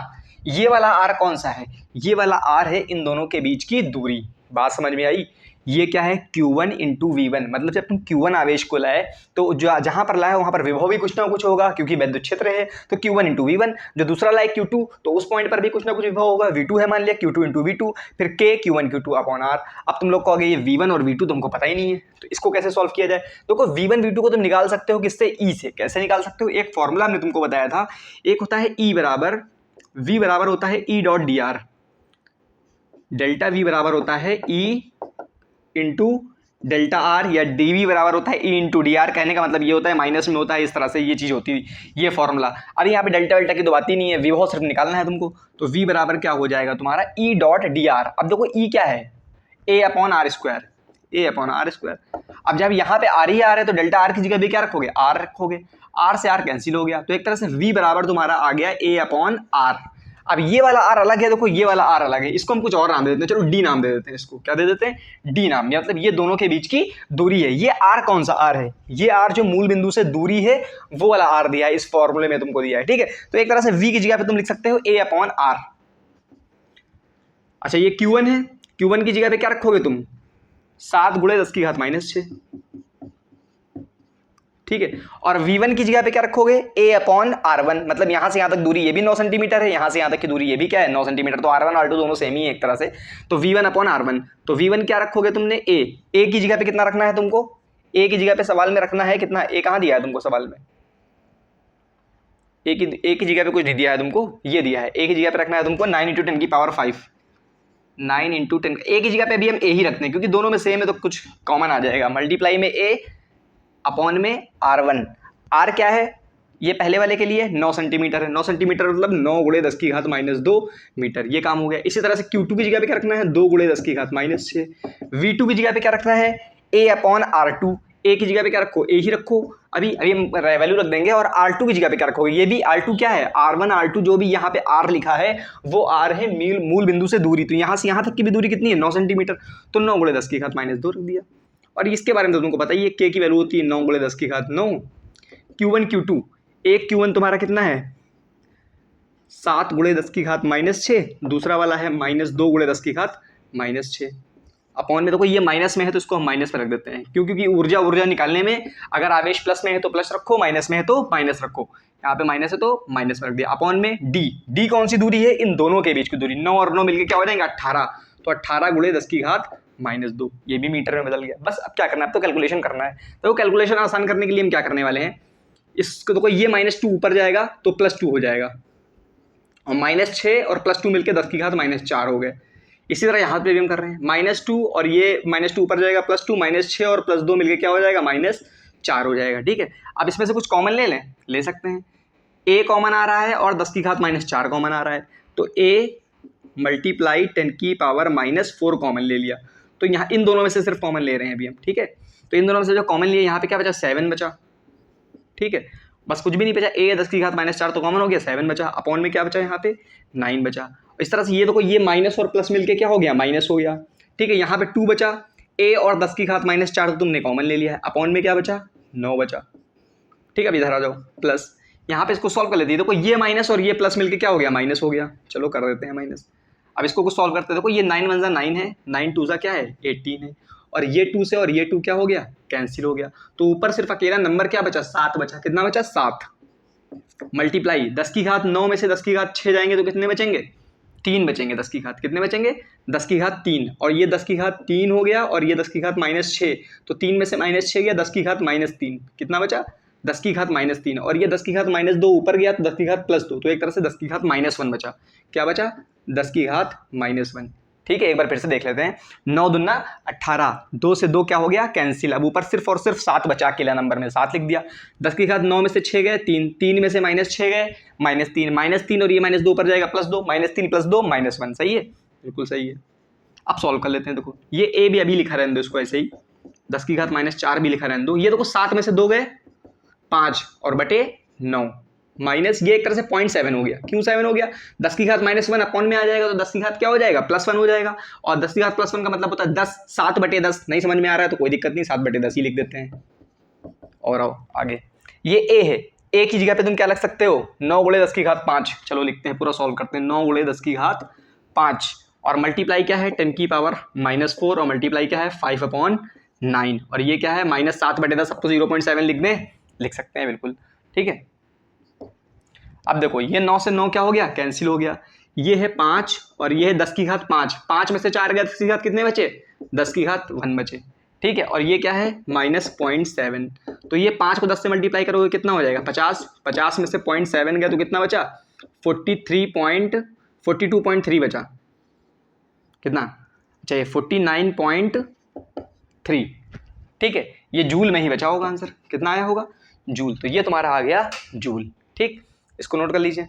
ये वाला R कौन सा है, ये वाला R है इन दोनों के बीच की दूरी। बात समझ में आई, ये क्या है Q1 इंटू V1, मतलब जब तुम Q1 आवेश को लाए तो जो जहां पर लाए वहां पर विभव भी कुछ ना कुछ होगा क्योंकि विद्युत क्षेत्र है, तो Q1 इंटू V1। जो दूसरा लाए Q2 तो उस पॉइंट पर भी कुछ ना कुछ विभव होगा, V2 है मान लिया, Q2 इंटू V2, फिर K Q1 Q2 upon R। अब तुम लोग कहोगे ये V1 और V2 तुमको पता ही नहीं है, तो इसको कैसे सॉल्व किया जाए? देखो V1 V2 को तुम निकाल सकते हो किससे? E से। कैसे निकाल सकते हो? एक फॉर्मूला हमने तुमको बताया था, एक होता है E बराबर V बराबर होता है E dot D R, delta V बराबर होता है E इंटू डेल्टा आर, या dv बराबर होता है E इंटू डी आर। कहने का मतलब ये होता है माइनस में होता है, इस तरह से ये चीज़ होती है, ये फॉर्मूला। अब यहाँ पे डेल्टा वेल्टा की तो बात ही नहीं है, विभव सिर्फ निकालना है तुमको, तो V बराबर क्या हो जाएगा तुम्हारा E डॉट डी आर। अब देखो E क्या है? A upon R square, A upon R square. अब जब यहाँ पे आर ही आर है तो डेल्टा आर की जगह भी क्या रखोगे? आर रखोगे, आर से आर कैंसिल हो गया, तो एक तरह से V बराबर तुम्हारा आ गया A अपॉन आर। अब ये वाला आर अलग है, देखो ये वाला आर अलग है, इसको हम कुछ और नाम दे देते हैं, चलो डी नाम दे देते हैं इसको। क्या दे देते हैं? डी नाम। मतलब ये दोनों के बीच की दूरी है। ये आर कौन सा आर है? ये आर जो मूल बिंदु से दूरी है वो वाला आर दिया है, इस फॉर्मूले में तुमको दिया है, ठीक है। तो एक तरह से V की जगह पे तुम लिख सकते हो A अपॉन आर। अच्छा ये Q1 है, Q1 की जगह पे क्या रखोगे तुम? 7 गुणे 10 की घात माइनस 6, ठीक है। और V1 की जगह पे क्या रखोगे? A अपॉन R1, मतलब यहां से यहां तक दूरी ये भी 9 सेंटीमीटर है, यहां से यहां तक की दूरी ये भी क्या है? 9 सेंटीमीटर। तो R1 R2 दोनों सेम ही है एक तरह से, तो V1 अपॉन R1। तो V1 क्या रखोगे तुमने? A की जगह पे कितना रखना है तुमको? A की जगह पे सवाल में रखना है कितना? A कहां दिया है तुमको सवाल में? A की जगह पे कुछ नहीं दिया है तुमको, ये दिया है। A की जगह पे रखना है तुमको 9 इंटू 10 की पावर 5, 9 इंटू 10। A की जगह पे भी हम A ही रखते हैं क्योंकि दोनों में सेम है तो कुछ कॉमन आ जाएगा। मल्टीप्लाई में A अपॉन में R1। R क्या है? ये पहले वाले के लिए 9 सेंटीमीटर है, 9 सेंटीमीटर मतलब 9 गुणे 10 की घात माइनस 2 मीटर, ये काम हो गया। इसी तरह से Q2 की जगह पे क्या रखना है? 2 गुणे 10 की घात माइनस 6। V2 की जगह पे क्या रखना है? A upon R2। A की जगह पे क्या रखो? A ही रखो, अभी हम वैल्यू रख देंगे। और R2 की जगह पे क्या रखोगे? ये भी R2 क्या है? R1 R2 जो भी यहाँ पे R लिखा है वो R है मूल बिंदु से दूरी, तो यहाँ से यहाँ तक की भी दूरी कितनी है? 9 सेंटीमीटर, तो 9 गुणे 10 की घात माइनस 2 रख दिया। और इसके बारे में तो तुमको पता ही है, K की वैल्यू होती है 9 गुणे 10 की घात 9। Q1 Q2, एक Q1 तुम्हारा कितना है? 7 गुणे 10 की घात माइनस 6, दूसरा वाला है माइनस 2 गुणे 10 की घात माइनस 6। अपॉन में देखो ये माइनस में है तो इसको हम माइनस में रख देते हैं, क्योंकि ऊर्जा निकालने में अगर आवेश प्लस में है तो प्लस रखो, माइनस में है तो माइनस रखो। यहाँ पे माइनस है तो माइनस में रख दिया। अपॉन में डी कौन सी दूरी है? इन दोनों के बीच की दूरी। 9 और 9 मिलकर क्या हो जाएंगे? 18, तो 18 गुणे 10 की घात माइनस 2, ये भी मीटर में बदल गया। बस अब क्या करना है? अब तो कैलकुलेशन करना है। तो कैलकुलेशन आसान करने के लिए हम क्या करने वाले हैं, इसको देखो ये -2 ऊपर जाएगा तो +2 हो जाएगा, और -6 और +2 मिलकर 10 की घात -4 हो गए। इसी तरह यहाँ पे भी हम कर रहे हैं, -2 और ये -2 ऊपर जाएगा, +2 -6 और +2 मिलके क्या हो जाएगा? -4 हो जाएगा, ठीक है। अब इसमें से कुछ कॉमन ले सकते हैं। A कॉमन आ रहा है और 10 की घात -4 कॉमन आ रहा है, तो A मल्टीप्लाई 10 की पावर -4 कॉमन ले लिया। तो यहाँ इन दोनों में से सिर्फ कॉमन ले रहे हैं अभी हम, ठीक है। तो इन दोनों में से जो कॉमन लिए, यहाँ पे क्या बचा? 7 बचा, ठीक है। बस कुछ भी नहीं बचा। A 10 की घात -4 तो कॉमन हो गया, 7 बचा। अपॉन में क्या बचा? यहाँ पे 9 बचा। इस तरह से ये देखो ये माइनस और प्लस मिलके क्या हो गया? माइनस हो गया, ठीक है। यहाँ पे 2 बचा। A और 10 की घात -4 तो तुमने कॉमन ले लिया है। अपॉन में क्या बचा? 9 बचा, ठीक है। अब इधर आ जाओ, प्लस यहाँ पे इसको सॉल्व कर लेते हैं। देखो ये माइनस और ये प्लस मिलके क्या हो गया? माइनस हो गया। चलो कर देते हैं माइनस। अब इसको कुछ सॉल्व करते हैं। देखो ये 9 1 9 है, 9 2 क्या है? 18 है, और ये 2 से और ये 2 क्या हो गया? कैंसिल हो गया। तो ऊपर सिर्फ अकेला नंबर क्या बचा? 7 बचा। कितना बचा? 7। मल्टीप्लाई 10 की घात 9 में से 10 की घात 6 जाएंगे तो कितने बचेंगे? 3 बचेंगे। 10 की घात कितने बचेंगे? 10 की घात 3, और ये 10 की घात 3 हो गया, और ये 10 की घात -6, तो 3 में से -6 गया, 10 की घात -3, कितना बचा? 10 की घात -3, और ये 10 की घात -2 ऊपर गया तो 10 की घात +2, तो एक तरह से 10 की घात -1 बचा। क्या बचा? 10 की घात -1, ठीक है। एक बार फिर से देख लेते हैं। 9 दूना 18, 2 से 2 क्या हो गया? कैंसिल। अब ऊपर सिर्फ और सिर्फ 7 बचा, अकेला नंबर में 7 लिख दिया। 10 की घात 9 में से 6 गए, 3, 3 में से -6 गए, -3 और ये -2 ऊपर जाएगा, +2, -3 +2 -1, सही है, बिल्कुल सही है। अब सॉल्व कर लेते हैं। देखो ये A भी अभी लिखा रहने दो इसको ऐसे ही, 10 की घात -4 भी लिखा रहने दो। ये देखो 7 में से 2 गए, 5 और बटे 9, माइनस ये एक तरह से 0.7 हो गया। क्यों 7 हो गया? 10 की घात -1 अपॉन में आ जाएगा, तो 10 की घात क्या हो जाएगा? +1 हो जाएगा, और 10 की घात +1 का मतलब होता है 10, 7 बटे 10। नहीं समझ में आ रहा है तो कोई दिक्कत नहीं, 7 बटे 10 ही लिख देते हैं। और आओ आगे, ये A है, A की जगह पे तुम क्या लिख सकते हो? 9 गुणे 10 की घात 5। चलो लिखते हैं, पूरा सॉल्व करते हैं। 9 गुणे 10 की घात 5, और मल्टीप्लाई क्या है 10⁻⁻⁴, और मल्टीप्लाई क्या है 5/9, और ये क्या है -7/10, सबको 0.7 लिख दें, लिख सकते हैं बिल्कुल, ठीक है। अब देखो ये 9 से 9 क्या हो गया, कैंसिल हो गया, ये है 5 और ये है 10 की घात 5, 5 में से 4 गया 10 की घात कितने बचे, 10 की घात 1 बचे, ठीक है। और ये क्या है -0.7, तो ये 5 को 10 से मल्टीप्लाई करोगे कितना हो जाएगा 50, 50 में से 0.7 गया तो कितना बचा 42.3 बचा, कितना, अच्छा ये 49.3, ठीक है। ये जूल में ही बचा होगा आंसर, कितना आया होगा जूल, तो ये तुम्हारा आ गया जूल, ठीक, इसको नोट कर लीजिए।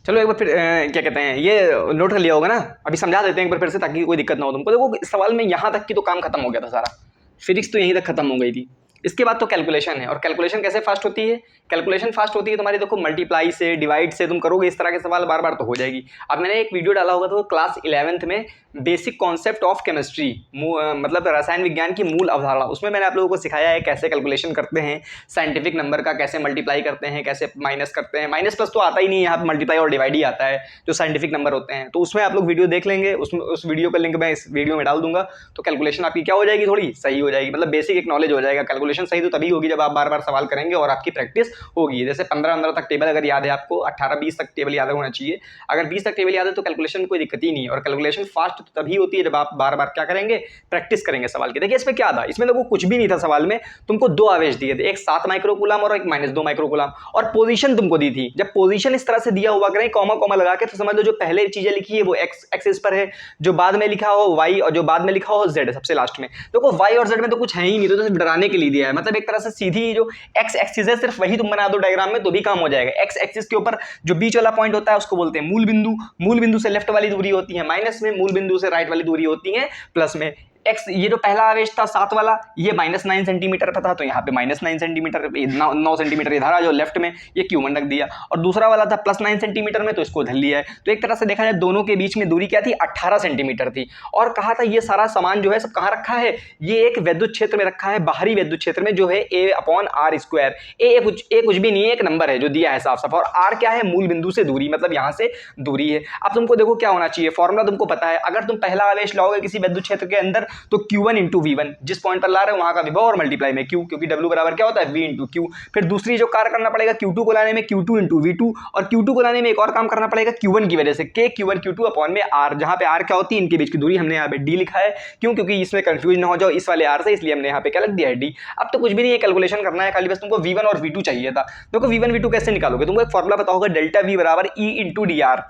चलो एक बार फिर क्या कहते हैं, ये नोट कर लिया होगा ना, अभी समझा देते हैं एक बार फिर से ताकि कोई दिक्कत ना हो तुमको। देखो इस सवाल में यहाँ तक की तो काम खत्म हो गया था सारा, फिजिक्स तो यहीं तक खत्म हो गई थी। इसके बाद तो कैलकुलेशन है, और कैलकुलेशन कैसे फास्ट होती है, कैलकुलेशन फास्ट होती है तुम्हारी, देखो मल्टीप्लाई से डिवाइड से तुम करोगे इस तरह के सवाल बार बार तो हो जाएगी। अब मैंने एक वीडियो डाला होगा तो क्लास 11th में बेसिक कॉन्सेप्ट ऑफ केमिस्ट्री, मतलब रसायन विज्ञान की मूल अवधारणा, उसमें मैंने आप लोगों को सिखाया है कैसे कैलकुलेशन करते हैं, साइंटिफिक नंबर का कैसे मल्टीप्लाई करते हैं, कैसे माइनस करते हैं, माइनस प्लस तो आता ही नहीं है, यहाँ पर मल्टीप्लाई और डिवाइड ही आता है जो साइंटिफिक नंबर होते हैं। तो उसमें आप लोग वीडियो देख लेंगे, उस वीडियो का लिंक मैं इस वीडियो में डाल दूंगा, तो कैलकुलेशन आपकी क्या हो जाएगी, थोड़ी सही हो जाएगी, मतलब बेसिक एक नॉलेज हो जाएगा। कैलकुलेशन सही तो तभी होगी जब आप बार बार सवाल करेंगे और आपकी प्रैक्टिस होगी। जैसे 15 तक टेबल अगर याद है आपको, 18-20 तक टेबल याद होना चाहिए, अगर 20 तक टेबल याद है तो कैलकुलेशन में कोई दिक्कत ही नहीं है। और कैलकुलेशन फास्ट तो तभी होती है जब आप बार बार क्या करेंगे, प्रैक्टिस करेंगे सवाल की। देखिए इसमें क्या था, इसमें देखो कुछ भी नहीं था सवाल में, तुमको 2 आवेश दिए थे, एक 7 माइक्रोकूलम और एक -2 माइक्रोकूलम, और पोजीशन तुमको दी थी। जब पोजीशन इस तरह से दिया हुआ करें कॉमा कॉमा लगा के, तो समझ लो जो पहले चीजें लिखी है वो एक्स एक्सिस पर है, जो बाद में लिखा हो वाई, और जो बाद में लिखा हो जेड सबसे लास्ट में। देखो वाई और जेड में तो कुछ है ही नहीं, तो सिर्फ डराने के लिए दिया है, मतलब एक तरह से सीधी जो एक्स एक्सिस है सिर्फ वही तुम बना दो डायग्राम में तो भी काम हो जाएगा। एक्स एक्सिस के ऊपर जो बीच वाला पॉइंट होता है उसको बोलते हैं मूल बिंदु, मूल बिंदु से लेफ्ट वाली दूरी होती है माइनस में, मूल बिंदु से राइट वाली दूरी होती है प्लस में। एक्स ये जो पहला आवेश था 7 वाला, ये -9 सेंटीमीटर का था, तो यहाँ पे -9 सेंटीमीटर, 9 सेंटीमीटर इधर आ, जो लेफ्ट में ये Q1 रख दिया, और दूसरा वाला था +9 सेंटीमीटर में, तो इसको उधर लिया है। तो एक तरह से देखा जाए दोनों के बीच में दूरी क्या थी, 18 सेंटीमीटर थी। और कहा था ये सारा सामान जो है सब कहाँ रखा है, ये एक विद्युत क्षेत्र में रखा है, बाहरी विद्युत क्षेत्र में, जो है A/r²। ए कुछ भी नहीं है, एक नंबर है जो दिया है साफ साफ, और आर क्या है, मूल बिंदु से दूरी, मतलब यहाँ से दूरी है। अब तुमको देखो क्या होना चाहिए, फॉर्मूला तुमको पता है, अगर तुम पहला आवेश लाओगे किसी विद्युत क्षेत्र के अंदर तो Q1 × V1, जिस पॉइंट पर ला रहे हो वहां का विभव और मल्टीप्लाई में Q, क्योंकि W बराबर क्या होता है V × Q। फिर दूसरी जो कार्य करना पड़ेगा Q2 को लाने में Q2 × V2, और Q2 को लाने में एक और काम करना पड़ेगा Q1 की वजह से, K Q1 Q2 अपॉन में R, जहां पे R क्या होती है, इनके बीच की दूरी, हमने यहाँ पे D लिखा है, क्यों, क्योंकि इसमें कंफ्यूज ना हो जाओ इस वाले R से, इसलिए हमने यहाँ पे क्या लिख दिया है D। अब तो कुछ भी नहीं है, कैलकुलेशन करना है खाली, बस तुमको V1 और V2 चाहिए था। देखो V1 V2 कैसे निकालोगे, तुमको एक फॉर्मूला पता होगा, डेल्टा V बराबर E × DR।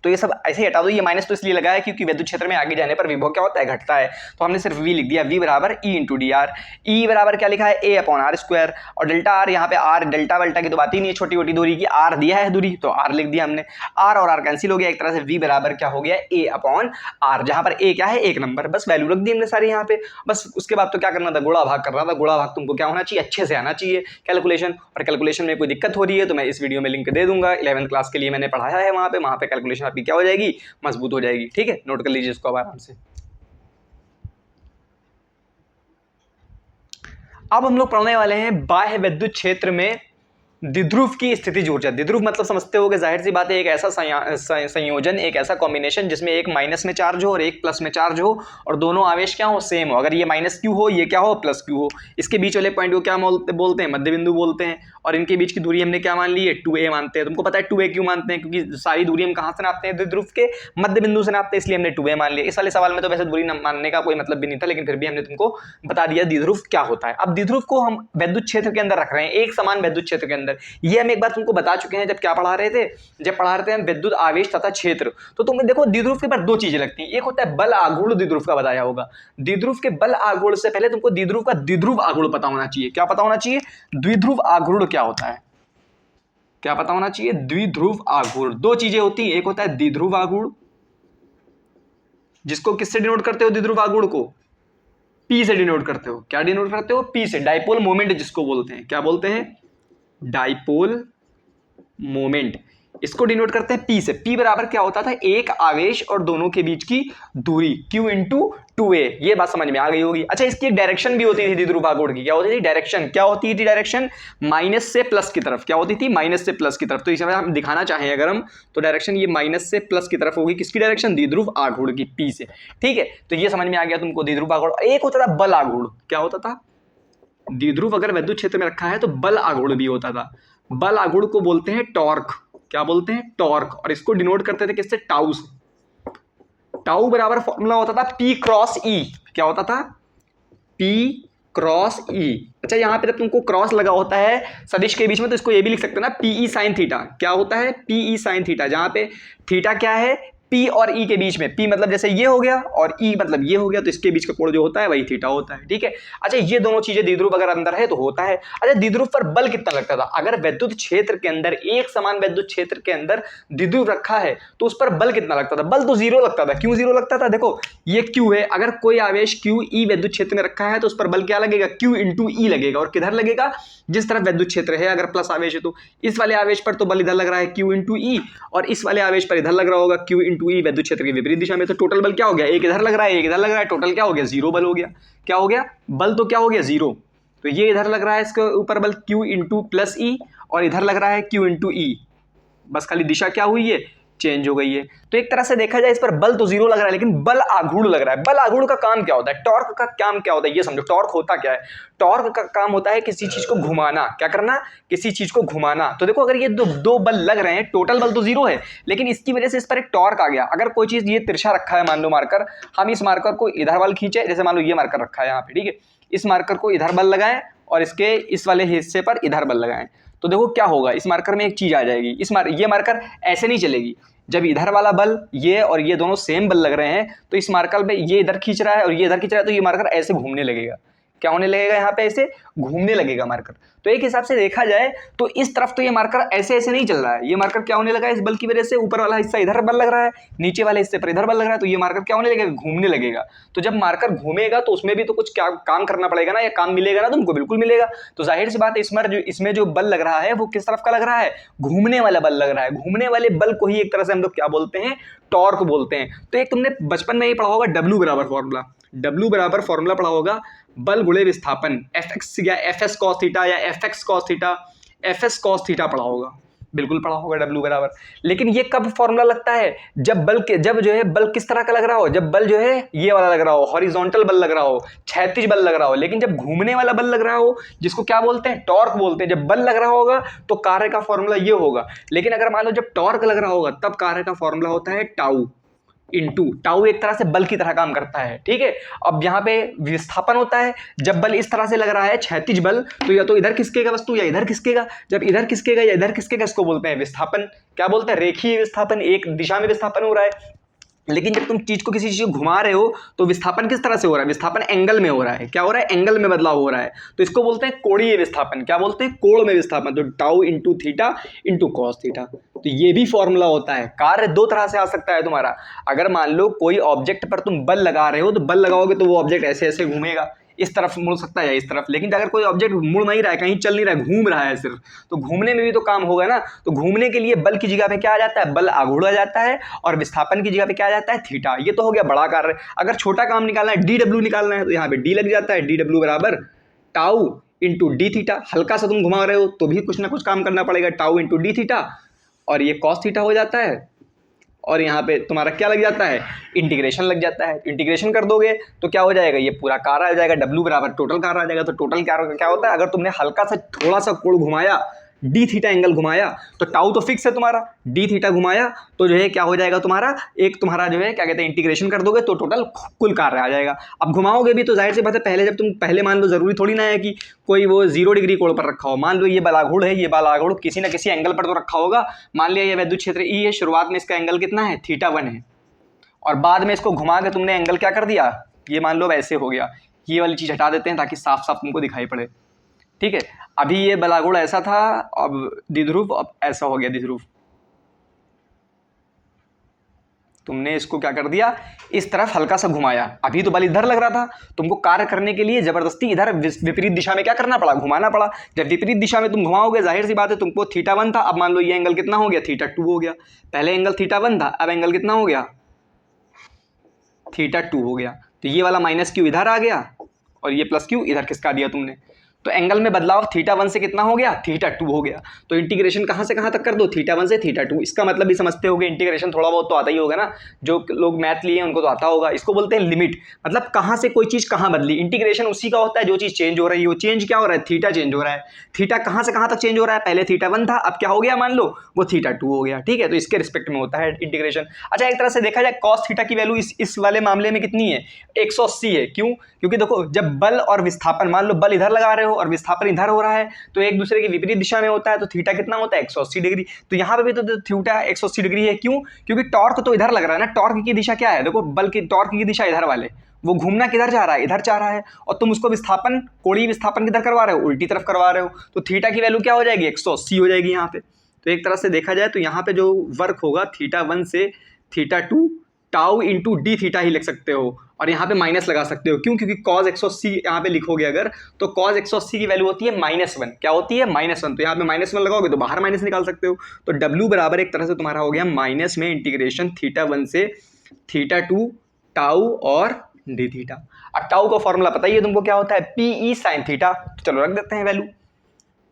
तो ये सब ऐसे ही हटा दो, ये माइनस तो इसलिए लगाया क्योंकि विद्युत क्षेत्र में आगे जाने पर विभव क्या होता है, घटता है, तो हमने सिर्फ V लिख दिया, V बराबर E × DR। E बराबर क्या लिखा है, A/r², और डेल्टा R, यहाँ पे R डेल्टा वेल्टा की तो बात ही नहीं है, छोटी छोटी दूरी की, R दिया है दूरी तो R लिख दिया हमने, R और R कैंसिल हो गया, एक तरह से V बराबर क्या हो गया, A/r, जहाँ पर A क्या है, एक नंबर, बस वैल्यू रख दी हमने सारी यहाँ पे। बस उसके बाद तो क्या करना था, गुणा भाग करना था। गुणा भाग तुमको क्या होना चाहिए, अच्छे से आना चाहिए कैलकुलेशन। और कैलकुलेशन में कोई दिक्कत हो रही है तो मैं इस वीडियो में लिंक दे दूंगा, 11th क्लास के लिए मैंने पढ़ाया है, वहाँ पे कैलकुलेशन आपकी क्या हो जाएगी, मजबूत हो जाएगी, ठीक है। नोट कर लीजिए इसको अब आराम से। अब हम लोग पढ़ने वाले हैं बाह्य विद्युत क्षेत्र में द्विध्रुव की स्थितिज ऊर्जा। द्विध्रुव मतलब समझते होगे, जाहिर सी बात है, एक ऐसा संयोजन, एक ऐसा कॉम्बिनेशन जिसमें एक माइनस में चार्ज हो और एक प्लस में चार्ज हो, और दोनों आवेश क्या हो, सेम हो। अगर ये -Q हो, ये क्या हो, +Q हो, इसके बीच वाले पॉइंट को क्या बोलते हैं, मध्य बिंदु बोलते हैं, और इनके बीच की दूरी हमने क्या मान ली है, 2a मानते हैं। तुमको पता है 2a क्यों मानते हैं, क्योंकि सारी दूरी हम कहाँ से नापते हैं, द्विध्रुव के मध्य बिंदु से नापते हैं, इसलिए हमने 2a मान लिया। इस वाले सवाल में तो वैसे दूरी मानने का कोई मतलब भी नहीं था, लेकिन फिर भी हमने तुमको बता दिया द्विध्रुव क्या होता है। अब द्विध्रुव को हम विद्युत क्षेत्र के अंदर रख रहे हैं, एक समान विद्युत क्षेत्र के अंदर। ये हम एक बार तुमको बता चुके हैं, जब क्या पढ़ा रहे थे, जब पढ़ा रहे थे हम विद्युत आवेश तथा क्षेत्र। तो तुम्हें देखो द्विध्रुव के पर 2 चीजें लगती हैं, एक होता है बल आघूर्ण, द्विध्रुव का बताया होगा। द्विध्रुव के बल आघूर्ण से पहले तुमको द्विध्रुव का द्विध्रुव आघूर्ण पता होना चाहिए। क्या पता होना चाहिए, द्विध्रुव आघूर्ण क्या होता है, क्या पता होना चाहिए, द्विध्रुव आघूर्ण। 2 चीजें होती हैं, एक होता है द्विध्रुव आघूर्ण, जिसको किससे डिनोट करते हो, द्विध्रुव आघूर्ण को P से डिनोट करते हो। क्या डिनोट करते हो, P से, डाइपोल मोमेंट जिसको बोलते हैं, क्या बोलते हैं, डाइपोल मोमेंट। इसको डिनोट करते हैं P से। P बराबर क्या होता था, एक आवेश और दोनों के बीच की दूरी Q इंटू 2a। ये बात समझ में आ गई होगी। अच्छा, इसकी एक डायरेक्शन भी होती थी द्विध्रुव आघूर्ण की। क्या होती थी डायरेक्शन, क्या होती थी डायरेक्शन, माइनस से प्लस की तरफ। क्या होती थी, माइनस से प्लस की तरफ। तो इसमें हम दिखाना चाहें अगर हम, तो डायरेक्शन ये माइनस से प्लस की तरफ होगी। किसकी डायरेक्शन, द्विध्रुव आघूर्ण की, P से। ठीक है, तो ये समझ में आ गया तुमको द्विध्रुव आघूर्ण। एक होता था बल आघूर्ण। क्या होता था, द्विध्रुव अगर विद्युत क्षेत्र में रखा है तो बल आघूर्ण भी होता था। बल आघूर्ण को बोलते हैं टॉर्क। क्या बोलते हैं, टॉर्क। और इसको डिनोट करते थे किससे, टाउ से। टाउ बराबर फॉर्मूला होता था P क्रॉस E। क्या होता था, P क्रॉस E। अच्छा, यहां पे जब तुमको क्रॉस लगा होता है सदिश के बीच में, तो इसको ये भी लिख सकते हो ना, PE साइन थीटा। क्या होता है, PE साइन थीटा, जहां पे थीटा क्या है, P और E के बीच में। P मतलब जैसे ये हो गया और E मतलब ये हो गया, तो इसके बीच का कोण जो होता है वही थीटा होता है। ठीक है। अच्छा, ये दोनों चीजें द्विध्रुव अगर अंदर है तो होता है। अच्छा, द्विध्रुव पर बल कितना लगता था, अगर विद्युत क्षेत्र के अंदर, एक समान विद्युत क्षेत्र के अंदर द्विध्रुव रखा है तो उस पर बल कितना लगता था, बल तो जीरो लगता था। क्यों जीरो लगता था, देखो ये Q है, अगर कोई आवेश Q E विद्युत क्षेत्र में रखा है तो उस पर बल क्या लगेगा, Q इंटू E लगेगा। और किधर लगेगा, जिस तरफ विद्युत क्षेत्र है, अगर प्लस आवेश है तो इस वाले आवेश पर तो बल इधर लग रहा है Q इंटू E, और इस वाले आवेश पर इधर लग रहा होगा Q इंटू E विद्युत क्षेत्र की विपरीत दिशा में। तो टोटल बल क्या हो गया, एक इधर लग रहा है एक इधर लग रहा है, टोटल क्या हो गया, जीरो बल हो गया। क्या हो गया, बल तो क्या हो गया, जीरो। तो ये इधर लग रहा है इसके ऊपर बल Q इंटू प्लस E, और इधर लग रहा है Q इंटू E। बस खाली दिशा क्या हुई है, चेंज हो गई है। तो एक तरह से देखा जाए इस पर बल तो जीरो लग रहा है, लेकिन बल आघूर्ण लग रहा है। बल आघूर्ण का काम क्या होता है, टॉर्क का काम क्या होता है, ये समझो। टॉर्क होता क्या है, टॉर्क का काम होता है किसी चीज को घुमाना। क्या करना, किसी चीज को घुमाना। तो देखो, अगर ये दो बल लग रहे हैं, टोटल बल तो जीरो है, लेकिन इसकी वजह से इस पर एक टॉर्क आ गया। अगर कोई चीज ये तिरछा रखा है, मान लो मार्कर, हम इस मार्कर को इधर वाल खींचे, जैसे मान लो ये मार्कर रखा है यहाँ पे, ठीक है, इस मार्कर को इधर बल लगाएं और इसके इस वाले हिस्से पर इधर बल लगाएं, तो देखो क्या होगा, इस मार्कर में एक चीज आ जाएगी। ये मार्कर ऐसे नहीं चलेगी। जब इधर वाला बल, ये और ये दोनों सेम बल लग रहे हैं, तो इस मार्कर में ये इधर खींच रहा है और ये इधर खींच रहा है, तो ये मार्कर ऐसे घूमने लगेगा। क्या होने लगेगा, यहाँ पे ऐसे घूमने लगेगा मार्कर। तो एक हिसाब से देखा जाए तो इस तरफ तो ये मार्कर ऐसे ऐसे नहीं चल रहा है, ये मार्कर क्या होने लगा है, इस बल की वजह से ऊपर वाला हिस्सा इधर बल लग रहा है, नीचे वाले हिस्से पर इधर बल लग रहा है, तो ये मार्कर क्या होने लगेगा, घूमने लगेगा। तो जब मार्कर घूमेगा तो उसमें भी तो कुछ क्या काम करना पड़ेगा ना, या काम मिलेगा ना तुमको, बिल्कुल मिलेगा। तो जाहिर सी बात है, इसमें जो बल लग रहा है वो किस तरफ का लग रहा है, घूमने वाला बल लग रहा है। घूमने वाले बल को ही एक तरह से हम लोग क्या बोलते हैं, टॉर्क बोलते हैं। तो एक तुमने बचपन में ही पढ़ा होगा W बराबर फॉर्मूला, W बराबर फॉर्मूला पढ़ा होगा, बल गुणे विस्थापन, Fx या Fs cos थीटा या Fx cos theta, Fs cos theta पढ़ा होगा, बिल्कुल पढ़ा होगा W बराबर। लेकिन ये कब फॉर्मूला लगता है, जब जो है बल किस तरह का लग रहा हो, जब बल जो है ये वाला लग रहा हो, हॉरिजॉन्टल बल लग रहा हो, क्षैतिज बल लग रहा हो। लेकिन जब घूमने वाला बल लग रहा हो, जिसको क्या बोलते हैं, टॉर्क बोलते हैं, जब बल लग रहा होगा तो कार्य का फॉर्मूला ये होगा। लेकिन अगर मान लो जब टॉर्क लग रहा होगा, तब कार्य का फॉर्मूला होता है टाउ इंटू। टाउ एक तरह से बल की तरह काम करता है, ठीक है। अब यहाँ पे विस्थापन होता है, जब बल इस तरह से लग रहा है, क्षैतिज बल, तो या तो इधर खिसकेगा वस्तु या इधर खिसकेगा। जब इधर खिसकेगा या इधर खिसकेगा, इसको बोलते हैं विस्थापन। क्या बोलते हैं, रेखीय विस्थापन, एक दिशा में विस्थापन हो रहा है। लेकिन जब तुम चीज को, किसी चीज को घुमा रहे हो, तो विस्थापन किस तरह से हो रहा है, विस्थापन एंगल में हो रहा है। क्या हो रहा है, एंगल में बदलाव हो रहा है, तो इसको बोलते हैं कोणीय विस्थापन। क्या बोलते हैं, कोण में विस्थापन। तो tau into theta into cos theta, तो ये भी फॉर्मूला होता है। कार्य दो तरह से आ सकता है तुम्हारा। अगर मान लो कोई ऑब्जेक्ट पर तुम बल लगा रहे हो, तो बल लगाओगे तो वो ऑब्जेक्ट ऐसे ऐसे घूमेगा, इस तरफ मुड़ सकता है या इस तरफ। लेकिन अगर कोई ऑब्जेक्ट मुड़ नहीं रहा है, कहीं चल नहीं रहा है, घूम रहा है सिर्फ, तो घूमने में भी तो काम होगा ना। तो घूमने के लिए बल की जगह पे क्या आ जाता है, बल आघूर्ण आ जाता है, और विस्थापन की जगह पे क्या आ जाता है, थीटा। ये तो हो गया बड़ा कार्य। अगर छोटा काम निकालना है, DW निकालना है, तो यहाँ पे D लग जाता है, DW बराबर टाउ इंटू डी थीटा। हल्का सा तुम घुमा रहे हो तो भी कुछ ना कुछ काम करना पड़ेगा, टाउ इंटू डी थीटा, और ये कॉस थीटा हो जाता है। और यहाँ पे तुम्हारा क्या लग जाता है, इंटीग्रेशन लग जाता है। इंटीग्रेशन कर दोगे तो क्या हो जाएगा, ये पूरा कार्य आ जाएगा, W बराबर टोटल कार्य आ जाएगा। तो टोटल क्या होता है, अगर तुमने हल्का सा थोड़ा सा कोण घुमाया, डी थीटा एंगल घुमाया, तो टाउ तो फिक्स है तुम्हारा, डी थीटा घुमाया तो जो है क्या हो जाएगा तुम्हारा, एक तुम्हारा जो है क्या कहते हैं, इंटीग्रेशन कर दोगे तो टोटल कुल कार्य आ जाएगा। अब घुमाओगे भी तो जाहिर सी बात है, पहले मान लो, जरूरी थोड़ी ना है कि कोई वो 0 डिग्री कोण पर रखा हो। मान लो ये बलाघूर्ण है, ये बलाघूर्ण किसी ना किसी एंगल पर तो रखा होगा। मान लिया ये विद्युत क्षेत्र E है, शुरुआत में इसका एंगल कितना है, θ1 है, और बाद में इसको घुमा के तुमने एंगल क्या कर दिया, ये मान लो वैसे हो गया। ये वाली चीज हटा देते हैं ताकि साफ साफ तुमको दिखाई पड़े, ठीक है। अभी ये बलाघूर्ण ऐसा था, अब द्विध्रुव, अब ऐसा हो गया द्विध्रुव। तुमने इसको क्या कर दिया, इस तरफ हल्का सा घुमाया। अभी तो बल इधर लग रहा था, तुमको कार्य करने के लिए जबरदस्ती इधर विपरीत दिशा में क्या करना पड़ा, घुमाना पड़ा। जब विपरीत दिशा में तुम घुमाओगे, जाहिर सी बात है तुमको θ1 था, अब मान लो ये एंगल कितना हो गया, θ2 हो गया। पहले एंगल θ1 था, अब एंगल कितना हो गया, θ2 हो गया। तो ये वाला माइनस क्यू इधर आ गया और ये प्लस क्यू इधर खिसका दिया तुमने। तो एंगल में बदलाव θ1 से कितना हो गया, θ2 हो गया। तो इंटीग्रेशन कहाँ से कहाँ तक कर दो, θ1 से θ2। इसका मतलब भी समझते होगे, इंटीग्रेशन थोड़ा बहुत तो आता ही होगा ना, जो लोग मैथ लिए हैं उनको तो आता होगा। इसको बोलते हैं लिमिट, मतलब कहाँ से कोई चीज़ कहाँ बदली। इंटीग्रेशन उसी का होता है जो चीज़ चेंज हो रही हो। चेंज क्या हो रहा है, थीटा चेंज हो रहा है। थीटा कहाँ से कहाँ तक चेंज हो रहा है, पहले θ1 था, अब क्या हो गया, मान लो वो θ2 हो गया। ठीक है, तो इसके रिस्पेक्ट में होता है इंटीग्रेशन। अच्छा, एक तरह से देखा जाए कॉस थीटा की वैल्यू इस वाले मामले में कितनी है, 180 है। क्यों, क्योंकि देखो जब बल और विस्थापन, मान लो बल इधर लगा रहे हो और विस्थापन इधर हो रहा है, तो एक दूसरे की विपरीत दिशा में होता है, तो थीटा कितना होता है, 180 डिग्री। तो यहाँ पे भी तो थीटा 180 डिग्री है। क्यों, क्योंकि टॉर्क तो इधर लग रहा है ना, टॉर्क की दिशा क्या है, देखो बल की टॉर्क की दिशा इधर वाले, वो घूमना किधर जा रहा है, इधर जा रहा है, और तुम उसको विस्थापन, कोणीय विस्थापन किधर करवा रहे हो, उल्टी तरफ करवा रहे हो। तो थीटा की वैल्यू क्या हो जाएगी, 180 हो जाएगी यहाँ पे। तो एक तरह से देखा जाए तो यहाँ पे जो वर्क होगा θ1 से θ2 टाउ इंटू डी थीटा ही लिख सकते हो, और यहाँ पे माइनस लगा सकते हो। क्यों, क्योंकि cos 180 यहाँ पे लिखोगे अगर, तो cos 180 की वैल्यू होती है -1। क्या होती है, -1। तो यहाँ पे -1 लगाओगे तो बाहर माइनस निकाल सकते हो। तो W बराबर एक तरह से तुम्हारा हो गया माइनस में इंटीग्रेशन θ1 से θ2 टाउ और डी थीटा। अब टाउ का फॉर्मूला पता ही है तुमको क्या होता है, PE sin थीटा। तो चलो रख देते हैं वैल्यू।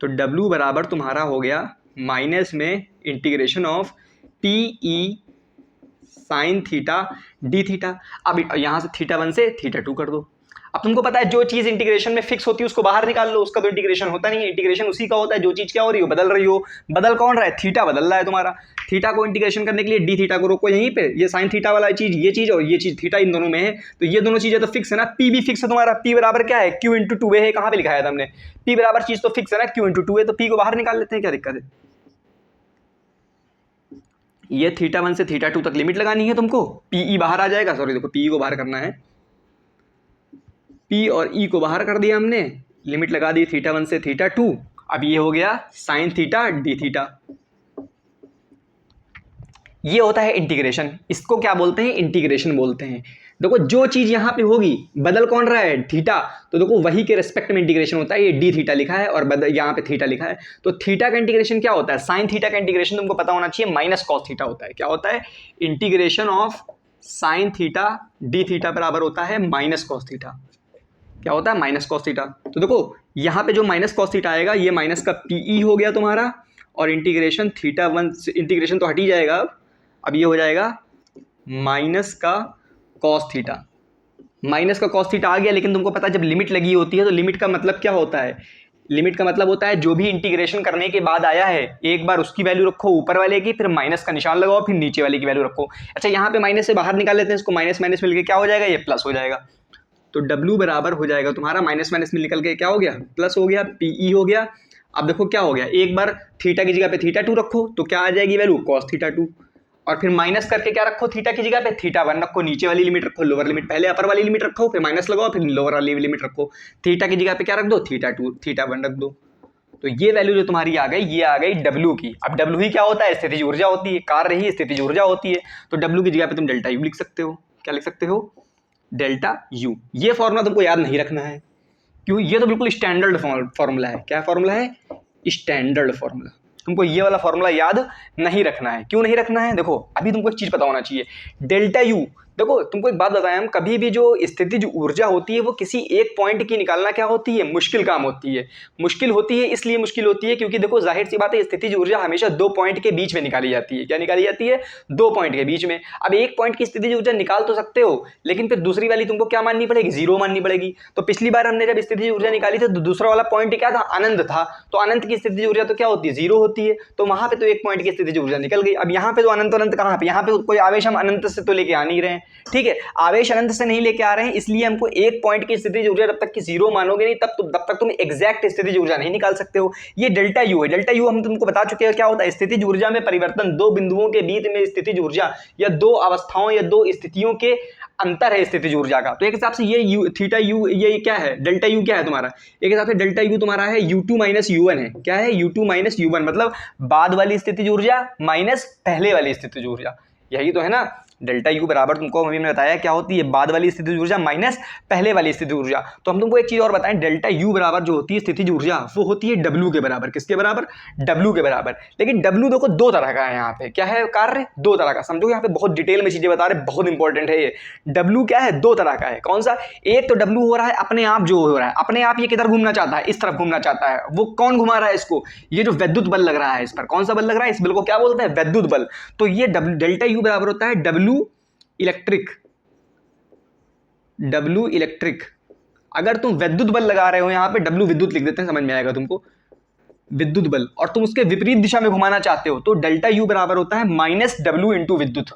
तो W बराबर तुम्हारा हो गया माइनस में integration of PE sine theta D theta. अब यहाँ से θ1 से θ2 कर दो। अब तुमको पता है जो चीज़ इंटीग्रेशन में फिक्स होती है उसको बाहर निकाल लो, उसका तो इंटीग्रेशन होता नहीं है। इंटीग्रेशन उसी का होता है जो चीज़ क्या हो रही हो, बदल रही हो। बदल कौन रहा है, थीटा बदल रहा है तुम्हारा। थीटा को इंटीग्रेशन करने के लिए डी थीटा को रोको यहीं पे, ये साइन थीटा वाला चीज़, ये चीज़ और ये चीज़, थीटा इन दोनों में है, तो ये दोनों चीज़ें तो फिक्स है ना। पी भी फिक्स है तुम्हारा, पी बराबर क्या है, क्यू इंटू टू है। कहाँ पे लिखाया था हमने, पी बराबर चीज़ तो फिक्स है ना, क्यू इंटू टू है, तो पी को बाहर निकाल लेते हैं, क्या दिक्कत है। ये θ1 से θ2 तक लिमिट लगानी है तुमको, PE बाहर आ जाएगा, सॉरी देखो PE को बाहर करना है, P और E को बाहर कर दिया हमने, लिमिट लगा दी θ1 से θ2। अब ये हो गया साइन थीटा डी थीटा। ये होता है इंटीग्रेशन, इसको क्या बोलते हैं, इंटीग्रेशन बोलते हैं। देखो जो चीज़ यहाँ पे होगी, बदल कौन रहा है, थीटा, तो देखो वही के रिस्पेक्ट में इंटीग्रेशन होता है। ये डी थीटा लिखा है और बदल यहाँ पे थीटा लिखा है, तो थीटा का इंटीग्रेशन क्या होता है, साइन थीटा का इंटीग्रेशन तुमको पता होना चाहिए माइनस कॉस थीटा होता है। क्या होता है, integration of sine theta D theta बराबर होता है माइनस कॉस थीटा। क्या होता है, माइनस कॉस थीटा। तो देखो यहाँ पे जो माइनस कॉस थीटा आएगा, ये माइनस का PE हो गया तुम्हारा, और इंटीग्रेशन θ1 से इंटीग्रेशन तो हट ही जाएगा। अब ये हो जाएगा माइनस का कॉस थीटा। माइनस का कॉस थीटा आ गया, लेकिन तुमको पता है जब लिमिट लगी होती है तो लिमिट का मतलब क्या होता है, लिमिट का मतलब होता है जो भी इंटीग्रेशन करने के बाद आया है, एक बार उसकी वैल्यू रखो ऊपर वाले की, फिर माइनस का निशान लगाओ, फिर नीचे वाले की वैल्यू रखो। अच्छा, यहाँ पे माइनस से बाहर निकाल लेते हैं इसको, माइनस माइनस मिलकर क्या हो जाएगा, ये प्लस हो जाएगा। तो W बराबर हो जाएगा तुम्हारा माइनस माइनस में निकल के क्या हो गया, प्लस हो गया, PE हो गया। अब देखो क्या हो गया, एक बार थीटा की जगह पे θ2 रखो तो क्या आ जाएगी वैल्यू, cos θ2, और फिर माइनस करके क्या रखो, थीटा की जगह पे θ1 रखो, नीचे वाली लिमिट रखो, लोअर लिमिट, पहले अपर वाली लिमिट रखो, फिर माइनस लगाओ, फिर लोअर वाली लिमिट रखो, थीटा की जगह पे क्या रख दो, θ2, θ1 रख दो। तो ये वैल्यू जो तुम्हारी आ गई, ये आ गई W की। अब W ही क्या होता है, स्थितिज ऊर्जा होती है, कार्य ही स्थितिज ऊर्जा होती है। तो W की जगह पे तुम डेल्टा U लिख सकते हो। क्या लिख सकते हो, डेल्टा U। ये फॉर्मूला तुमको याद नहीं रखना है, क्यों, ये तो बिल्कुल स्टैंडर्ड फॉर्मूला है। क्या फॉर्मूला है, स्टैंडर्ड फॉर्मूला। तुमको ये वाला फॉर्मूला याद नहीं रखना है। क्यों नहीं रखना है, देखो अभी तुमको एक चीज पता होना चाहिए, डेल्टा U। देखो तुमको एक बात बताएं हम, कभी भी जो स्थितिज ऊर्जा होती है वो किसी एक पॉइंट की निकालना क्या होती है, मुश्किल काम होती है। मुश्किल होती है इसलिए मुश्किल होती है क्योंकि देखो जाहिर सी बात है, स्थितिज ऊर्जा हमेशा 2 पॉइंट के बीच में निकाली जाती है। क्या निकाली जाती है, 2 पॉइंट के बीच में। अब एक पॉइंट की स्थितिज ऊर्जा निकाल तो सकते हो, लेकिन फिर दूसरी वाली तुमको क्या माननी पड़ेगी, 0 माननी पड़ेगी। तो पिछली बार हमने जब स्थितिज ऊर्जा निकाली थी तो दूसरा वाला पॉइंट क्या था, अनंत था, तो अनंत की स्थितिज ऊर्जा तो क्या होती है, 0 होती है। तो वहां पे तो एक पॉइंट की स्थितिज ऊर्जा निकल गई। अब यहाँ पे तो अनंत अनंत कहाँ पे, यहाँ पे कोई आवेश हम अनंत से तो लेके आ नहीं रहे हैं, ठीक है, आवेश अनंत से नहीं लेके आ रहे हैं, इसलिए हमको एक पॉइंट की स्थितिज ऊर्जा जब तक कि 0 मानोगे नहीं तब तक तुम एग्जैक्ट स्थितिज ऊर्जा नहीं निकाल सकते हो। ये डेल्टा U है। डेल्टा U हम तुमको बता चुके हैं क्या होता है, स्थितिज ऊर्जा में परिवर्तन, 2 बिंदुओं के बीच में स्थितिज ऊर्जा, या 2 अवस्थाओं या 2 स्थितियों के अंतर है स्थितिज ऊर्जा का। तो एक हिसाब से ये थीटा U, ये क्या है, डेल्टा U क्या है तुम्हारा, एक हिसाब से डेल्टा U तुम्हारा है U2 माइनस U1 है। क्या है, U2 माइनस U1, मतलब बाद वाली स्थितिज ऊर्जा माइनस पहले वाली स्थितिज ऊर्जा, यही तो है ना। डेल्टा यू बराबर तुमको अभी मैंने बताया क्या होती है, बाद वाली स्थितिज ऊर्जा माइनस पहले वाली स्थितिज ऊर्जा। तो हम तुमको एक चीज और बताएं, डेल्टा यू बराबर जो होती है स्थितिज ऊर्जा वो होती है डब्ल्यू के बराबर। किसके बराबर? डब्ल्यू के बराबर। लेकिन डब्ल्यू देखो दो तरह का है यहाँ पे, क्या है कार्य? दो तरह का। समझो यहाँ पे बहुत डिटेल में चीजें बता रहे, बहुत इंपॉर्टेंट है ये। डब्ल्यू क्या है? दो तरह का है। कौन सा? एक तो डब्ल्यू हो रहा है अपने आप, जो हो रहा है अपने आप, ये किधर घूमना चाहता है? इस तरफ घूमना चाहता है। वो कौन घुमा रहा है इसको? ये जो विद्युत बल लग रहा है इस पर। कौन सा बल लग रहा है? इस बल को क्या बोलते हैं? विद्युत बल। तो ये डेल्टा यू बराबर होता है डब्ल्यू इलेक्ट्रिक। W electric. अगर तुम विद्युत बल लगा रहे हो यहाँ पे, डब्ल्यू विद्युत लिख देते हैं, समझ में आएगा तुमको, विद्युत बल, और तुम उसके विपरीत दिशा में घुमाना चाहते हो, तो डेल्टा यू बराबर होता है माइनस डब्ल्यू इंटू विद्युत।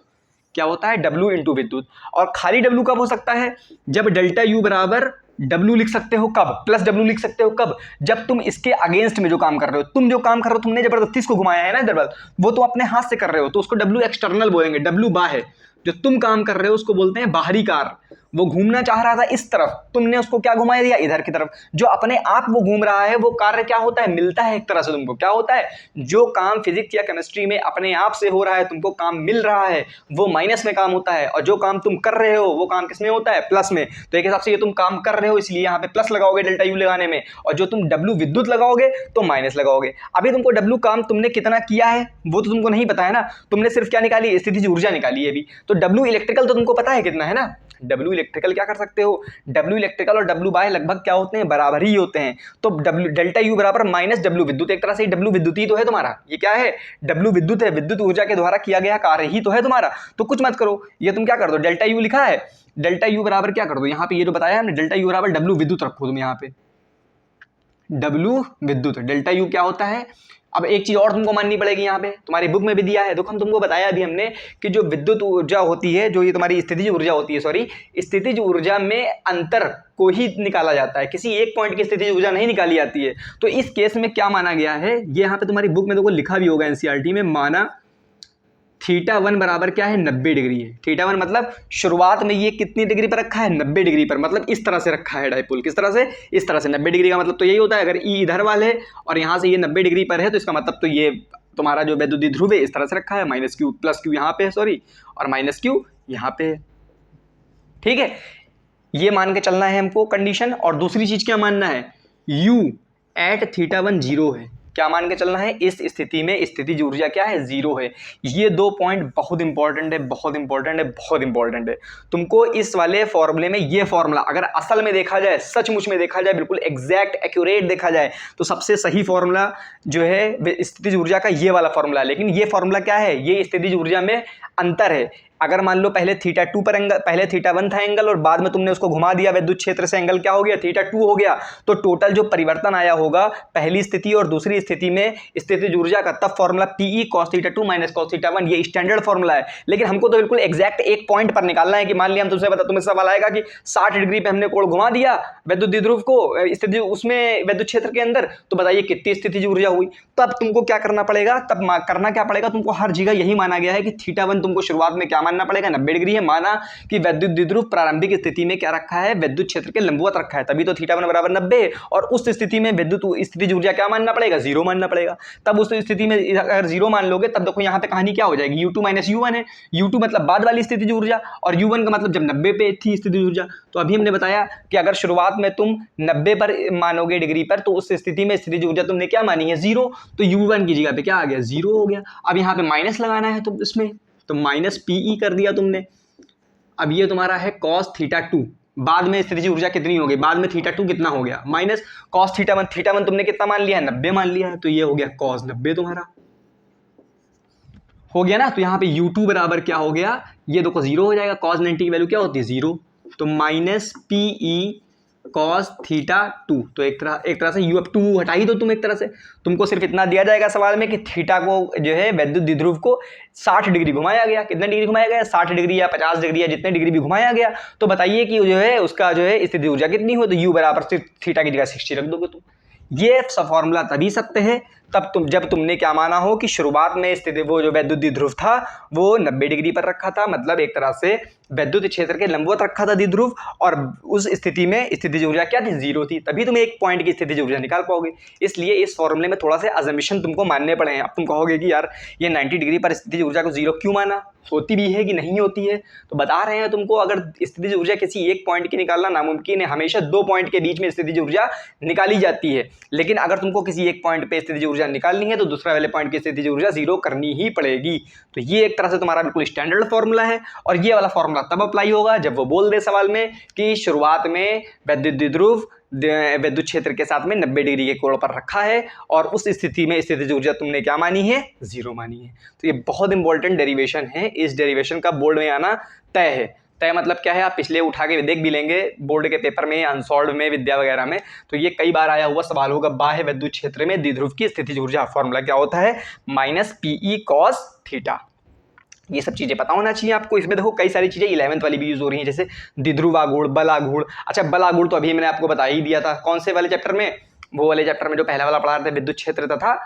क्या होता है? डब्ल्यू इंटू विद्युत। और खाली डब्ल्यू कब हो सकता है? जब डेल्टा यू बराबर डब्ल्यू लिख सकते हो कब? प्लस डब्ल्यू लिख सकते हो कब? जब तुम इसके अगेंस्ट में जो काम कर रहे हो। तुम जो काम कर रहे हो, तुमने जबरदस्ती इसको घुमाया है ना इधर, वो तो अपने हाथ से कर रहे हो, तो उसको डब्ल्यू एक्सटर्नल बोलेंगे। डब्ल्यू बाह्य, जो तुम काम कर रहे हो उसको बोलते हैं बाहरी कार्य। वो घूमना चाह रहा था इस तरफ, तुमने उसको क्या घुमा दिया? इधर की तरफ। जो अपने आप वो घूम रहा है, वो कार्य क्या होता है? मिलता है एक तरह से तुमको। क्या होता है? जो काम फिजिक्स या केमिस्ट्री में अपने आप से हो रहा है, तुमको काम मिल रहा है, वो माइनस में काम होता है। और जो काम तुम कर रहे हो वो काम किस में होता है? प्लस में। तो एक हिसाब से ये तुम काम कर रहे हो, इसलिए यहाँ पे प्लस लगाओगे डेल्टा यू लगाने में, और जो तुम डब्ल्यू विद्युत लगाओगे तो माइनस लगाओगे। अभी तुमको डब्ल्यू काम तुमने कितना किया है वो तो तुमको नहीं पता है ना, तुमने सिर्फ क्या निकाली? स्थितिज ऊर्जा निकाली है अभी। तो डब्ल्यू इलेक्ट्रिकल तो तुमको पता है कितना है ना। डब्ल्यू इलेक्ट्रिकल क्या कर सकते हो? डब्ल्यू इलेक्ट्रिकल और डब्ल्यू बाय लगभग क्या होते हैं? बराबर ही होते हैं। तो डब्ल्यू डेल्टा यू बराबर माइनस डब्ल्यू विद्युत। एक तरह से डब्ल्यू विद्युत ही तो है तुम्हारा। ये क्या है? डब्ल्यू विद्युत है, विद्युत ऊर्जा के द्वारा किया गया कार्य ही तो है तुम्हारा। तो कुछ मत करो, ये तुम क्या कर दो, डेल्टा यू लिखा है, डेल्टा यू बराबर क्या कर दो यहाँ पे, ये जो बताया हमने, डेल्टा यू बराबर डब्ल्यू विद्युत रखो तुम यहाँ पे, डब्ल्यू विद्युत। डेल्टा यू क्या होता है? अब एक चीज और तुमको माननी पड़ेगी, यहाँ पे तुम्हारी बुक में भी दिया है, देखो हम तुमको बताया अभी हमने कि जो विद्युत ऊर्जा होती है, जो ये तुम्हारी स्थितिज ऊर्जा होती है, सॉरी, स्थितिज ऊर्जा में अंतर को ही निकाला जाता है, किसी एक पॉइंट की स्थितिज ऊर्जा नहीं निकाली जाती है। तो इस केस में क्या माना गया है, ये यहाँ पे तुम्हारी बुक में देखो लिखा भी होगा एनसीईआरटी में, माना θ1 बराबर क्या है? 90 डिग्री है। θ1 मतलब शुरुआत में ये कितनी डिग्री पर रखा है? 90 डिग्री पर। मतलब इस तरह से रखा है डायपोल। किस तरह से? इस तरह से। 90 डिग्री का मतलब तो यही होता है, अगर ई इधर वाले है और यहाँ से ये 90 डिग्री पर है, तो इसका मतलब तो ये तुम्हारा जो वैद्युत ध्रुव है इस तरह से रखा है, माइनस क्यू प्लस क्यू यहाँ पे है, सॉरी, और माइनस क्यू यहाँ पे है। ठीक है, ये मान के चलना है हमको कंडीशन। और दूसरी चीज क्या मानना है? u एट θ1 जीरो है। क्या मान के चलना है? इस स्थिति में स्थितिज ऊर्जा क्या है? जीरो है। ये दो पॉइंट बहुत इंपॉर्टेंट है, बहुत इंपॉर्टेंट है, बहुत इंपॉर्टेंट है। तुमको इस वाले फॉर्मूले में ये फॉर्मूला अगर असल में देखा जाए, सचमुच में देखा जाए, बिल्कुल एग्जैक्ट एक्यूरेट देखा जाए, तो सबसे सही फॉर्मूला जो है स्थितिज ऊर्जा का ये वाला फॉर्मूला है। लेकिन ये फॉर्मूला क्या है? ये स्थितिज ऊर्जा में अंतर है। अगर मान लो पहले θ2 पर एंगल, पहले θ1 था एंगल, और बाद में तुमने उसको घुमा दिया विद्युत क्षेत्र से, एंगल क्या हो गया? θ2 हो गया। तो टोटल जो परिवर्तन आया होगा पहली स्थिति और दूसरी स्थिति में स्थितिज ऊर्जा का, तब formula Pe cos θ2 minus cos θ1, ये स्टैंडर्ड फॉर्मूला है। लेकिन हमको तो बिल्कुल एग्जैक्ट एक पॉइंट पर निकालना है कि मान लिया हम तुमसे तुम्हें सवाल आएगा कि 60 डिग्री पे हमने कोण घुमा दिया विद्युत द्विध्रुव को स्थिति उसमें विद्युत क्षेत्र के अंदर, तो बताइए कितनी स्थितिज ऊर्जा हुई। तब तुमको क्या करना पड़ेगा? तब करना क्या पड़ेगा तुमको? हर जगह यही माना गया है कि θ1 तुमको शुरुआत में क्या मानना पड़ेगा? 90 डिग्री है। माना कि विद्युत द्विध्रुव प्रारंभिक स्थिति में क्या रखा है? विद्युत क्षेत्र के लंबवत रखा है, तभी तो θ1 बराबर 90 है। और उस स्थिति में विद्युत स्थितिज ऊर्जा क्या मानना पड़ेगा? जीरो मानना पड़ेगा। तब उस स्थिति में अगर जीरो मान लोगे, तब देखो यहाँ पे कहानी क्या हो जाएगी? u2 माइनस u1 है। u2 मतलब बाद वाली स्थितिज ऊर्जा, और u1 का मतलब जब 90 पे थी स्थितिज ऊर्जा। तो अभी हमने बताया कि अगर शुरुआत में तुम 90 पर मानोगे डिग्री पर, तो उस स्थिति में स्थितिज ऊर्जा तुमने क्या मानी है? जीरो। तो u1 की जगह पे क्या आ गया? जीरो हो गया। अब यहाँ पे माइनस लगाना है तो इसमें तो माइनस Pe कर दिया तुमने। अब ये तुम्हारा है cos θ2, बाद में स्थितिज ऊर्जा कितनी हो गई? बाद में θ2 कितना हो गया? Minus cos θ1। θ1 तुमने कितना मान लिया है? 90 मान लिया है, तो ये हो गया cos 90 तुम्हारा हो गया ना। तो यहाँ पे u2 बराबर क्या हो गया? ये देखो जीरो हो जाएगा, cos 90 की वैल्यू क्या होती है? जीरो। तो माइनस Pe cos θ2। तो एक तरह से u2 हटा ही दो तुम। एक तरह से तुमको सिर्फ इतना दिया जाएगा सवाल में कि थीटा को जो है विद्युत द्विध्रुव को 60 डिग्री घुमाया गया। कितना डिग्री घुमाया गया? 60 डिग्री या 50 डिग्री या जितने डिग्री भी घुमाया गया। तो बताइए कि जो है उसका जो है स्थितिज ऊर्जा कितनी हो? तो u बराबर सिर्फ थीटा की जगह 60 रख दोगे तुम। ये फॉर्मूला तभी सत्य है तब जब तुमने क्या माना हो कि शुरुआत में स्थिति वो जो वैद्युत द्विध्रुव था वो 90 डिग्री पर रखा था, मतलब एक तरह से वैद्युत क्षेत्र के लंबवत रखा था द्विध्रुव, और उस स्थिति में स्थितिज ऊर्जा क्या थी, 0 थी, तभी तुम एक पॉइंट की स्थितिज ऊर्जा निकाल पाओगे। इसलिए इस फॉर्मूले में थोड़ा से अजम्पशन तुमको मानने पड़े हैं। अब तुम कहोगे कि यार ये 90 डिग्री पर स्थितिज ऊर्जा को 0 क्यों माना, होती भी है कि नहीं होती है, तो बता रहे हैं तुमको, अगर स्थितिज ऊर्जा किसी एक पॉइंट की निकालना नामुमकिन है, हमेशा 2 पॉइंट के बीच में स्थितिज ऊर्जा निकाली जाती है, लेकिन अगर तुमको किसी एक पॉइंट पे स्थितिज ऊर्जा निकालनी है तो दूसरा वाले पॉइंट की स्थितिज ऊर्जा 0 करनी ही पड़ेगी। तो ये एक तरह से तुम्हारा बिल्कुल स्टैंडर्ड फॉर्मूला है, और ये वाला फॉर्मूला तब अप्लाई होगा जब वो बोल दे सवाल में कि शुरुआत में वैद्युत द्विध्रुव विद्युत क्षेत्र के साथ में 90 डिग्री के कोण पर रखा है, और उस स्थिति में स्थितिज ऊर्जा तुमने क्या मानी है, 0 मानी है। तो ये बहुत इंपॉर्टेंट डेरिवेशन है, इस डेरिवेशन का बोर्ड में आना तय है। तय मतलब क्या है, आप पिछले उठा के देख भी लेंगे बोर्ड के पेपर में, अनसॉल्व में, विद्या वगैरह में, तो ये कई बार आया हुआ सवाल होगा। बाह्य विद्युत क्षेत्र में द्विध्रुव की स्थितिज ऊर्जा फॉर्मूला क्या होता है, -PE cos थीटा। ये सब चीजें पता होना चाहिए आपको। इसमें देखो कई सारी चीजें 11वीं वाली भी यूज हो रही हैं, जैसे द्विध्रुवागुण, बलागुण। अच्छा, बलागुण तो अभी मैंने आपको बता ही दिया था, कौन से वाले चैप्टर में, वो वाले चैप्टर में जो पहला वाला पढ़ा रहे थे, विद्युत क्षेत्र तथा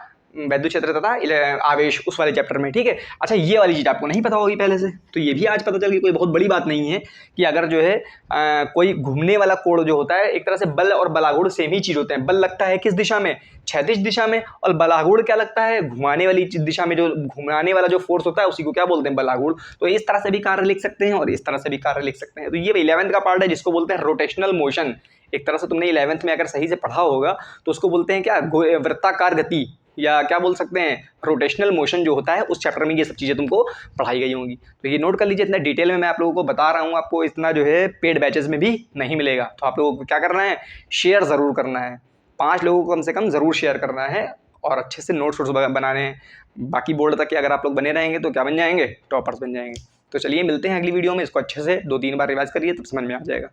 आवेश, उस वाले चैप्टर में, ठीक है। अच्छा, ये वाली चीज आपको नहीं पता होगी पहले से, तो ये भी आज पता चल गई, कोई बहुत बड़ी बात नहीं है कि अगर जो है कोई घूमने वाला कोण जो होता है, एक तरह से बल और बलागुण सेम ही चीज होते हैं। बल लगता है किस दिशा में, क्षैतिज दिशा में, और बलागुण क्या लगता है, घुमाने वाली दिशा में, जो घुमाने वाला जो फोर्स होता है उसी को क्या बोलते हैं, बलागुण। तो इस तरह से भी कार्य लिख सकते हैं और इस तरह से भी कार्य लिख सकते हैं। तो ये 11वीं का पार्ट है जिसको बोलते हैं रोटेशनल मोशन। एक तरह से तुमने 11वीं में अगर सही से पढ़ा होगा तो उसको बोलते हैं क्या, वृत्ताकार गति, या क्या बोल सकते हैं, रोटेशनल मोशन जो होता है, उस चैप्टर में ये सब चीज़ें तुमको पढ़ाई गई होंगी। तो ये नोट कर लीजिए, इतना डिटेल में मैं आप लोगों को बता रहा हूँ, आपको इतना जो है पेड बैचेस में भी नहीं मिलेगा। तो आप लोगों को क्या करना है, शेयर ज़रूर करना है, 5 लोगों को कम से कम ज़रूर शेयर करना है, और अच्छे से नोट्स बनाने हैं। बाकी बोर्ड तक के अगर आप लोग बने रहेंगे तो क्या बन जाएंगे, टॉपर्स बन जाएंगे। तो चलिए मिलते हैं अगली वीडियो में, इसको अच्छे से 2-3 बार रिवाइज करिए, तब समझ में आ जाएगा।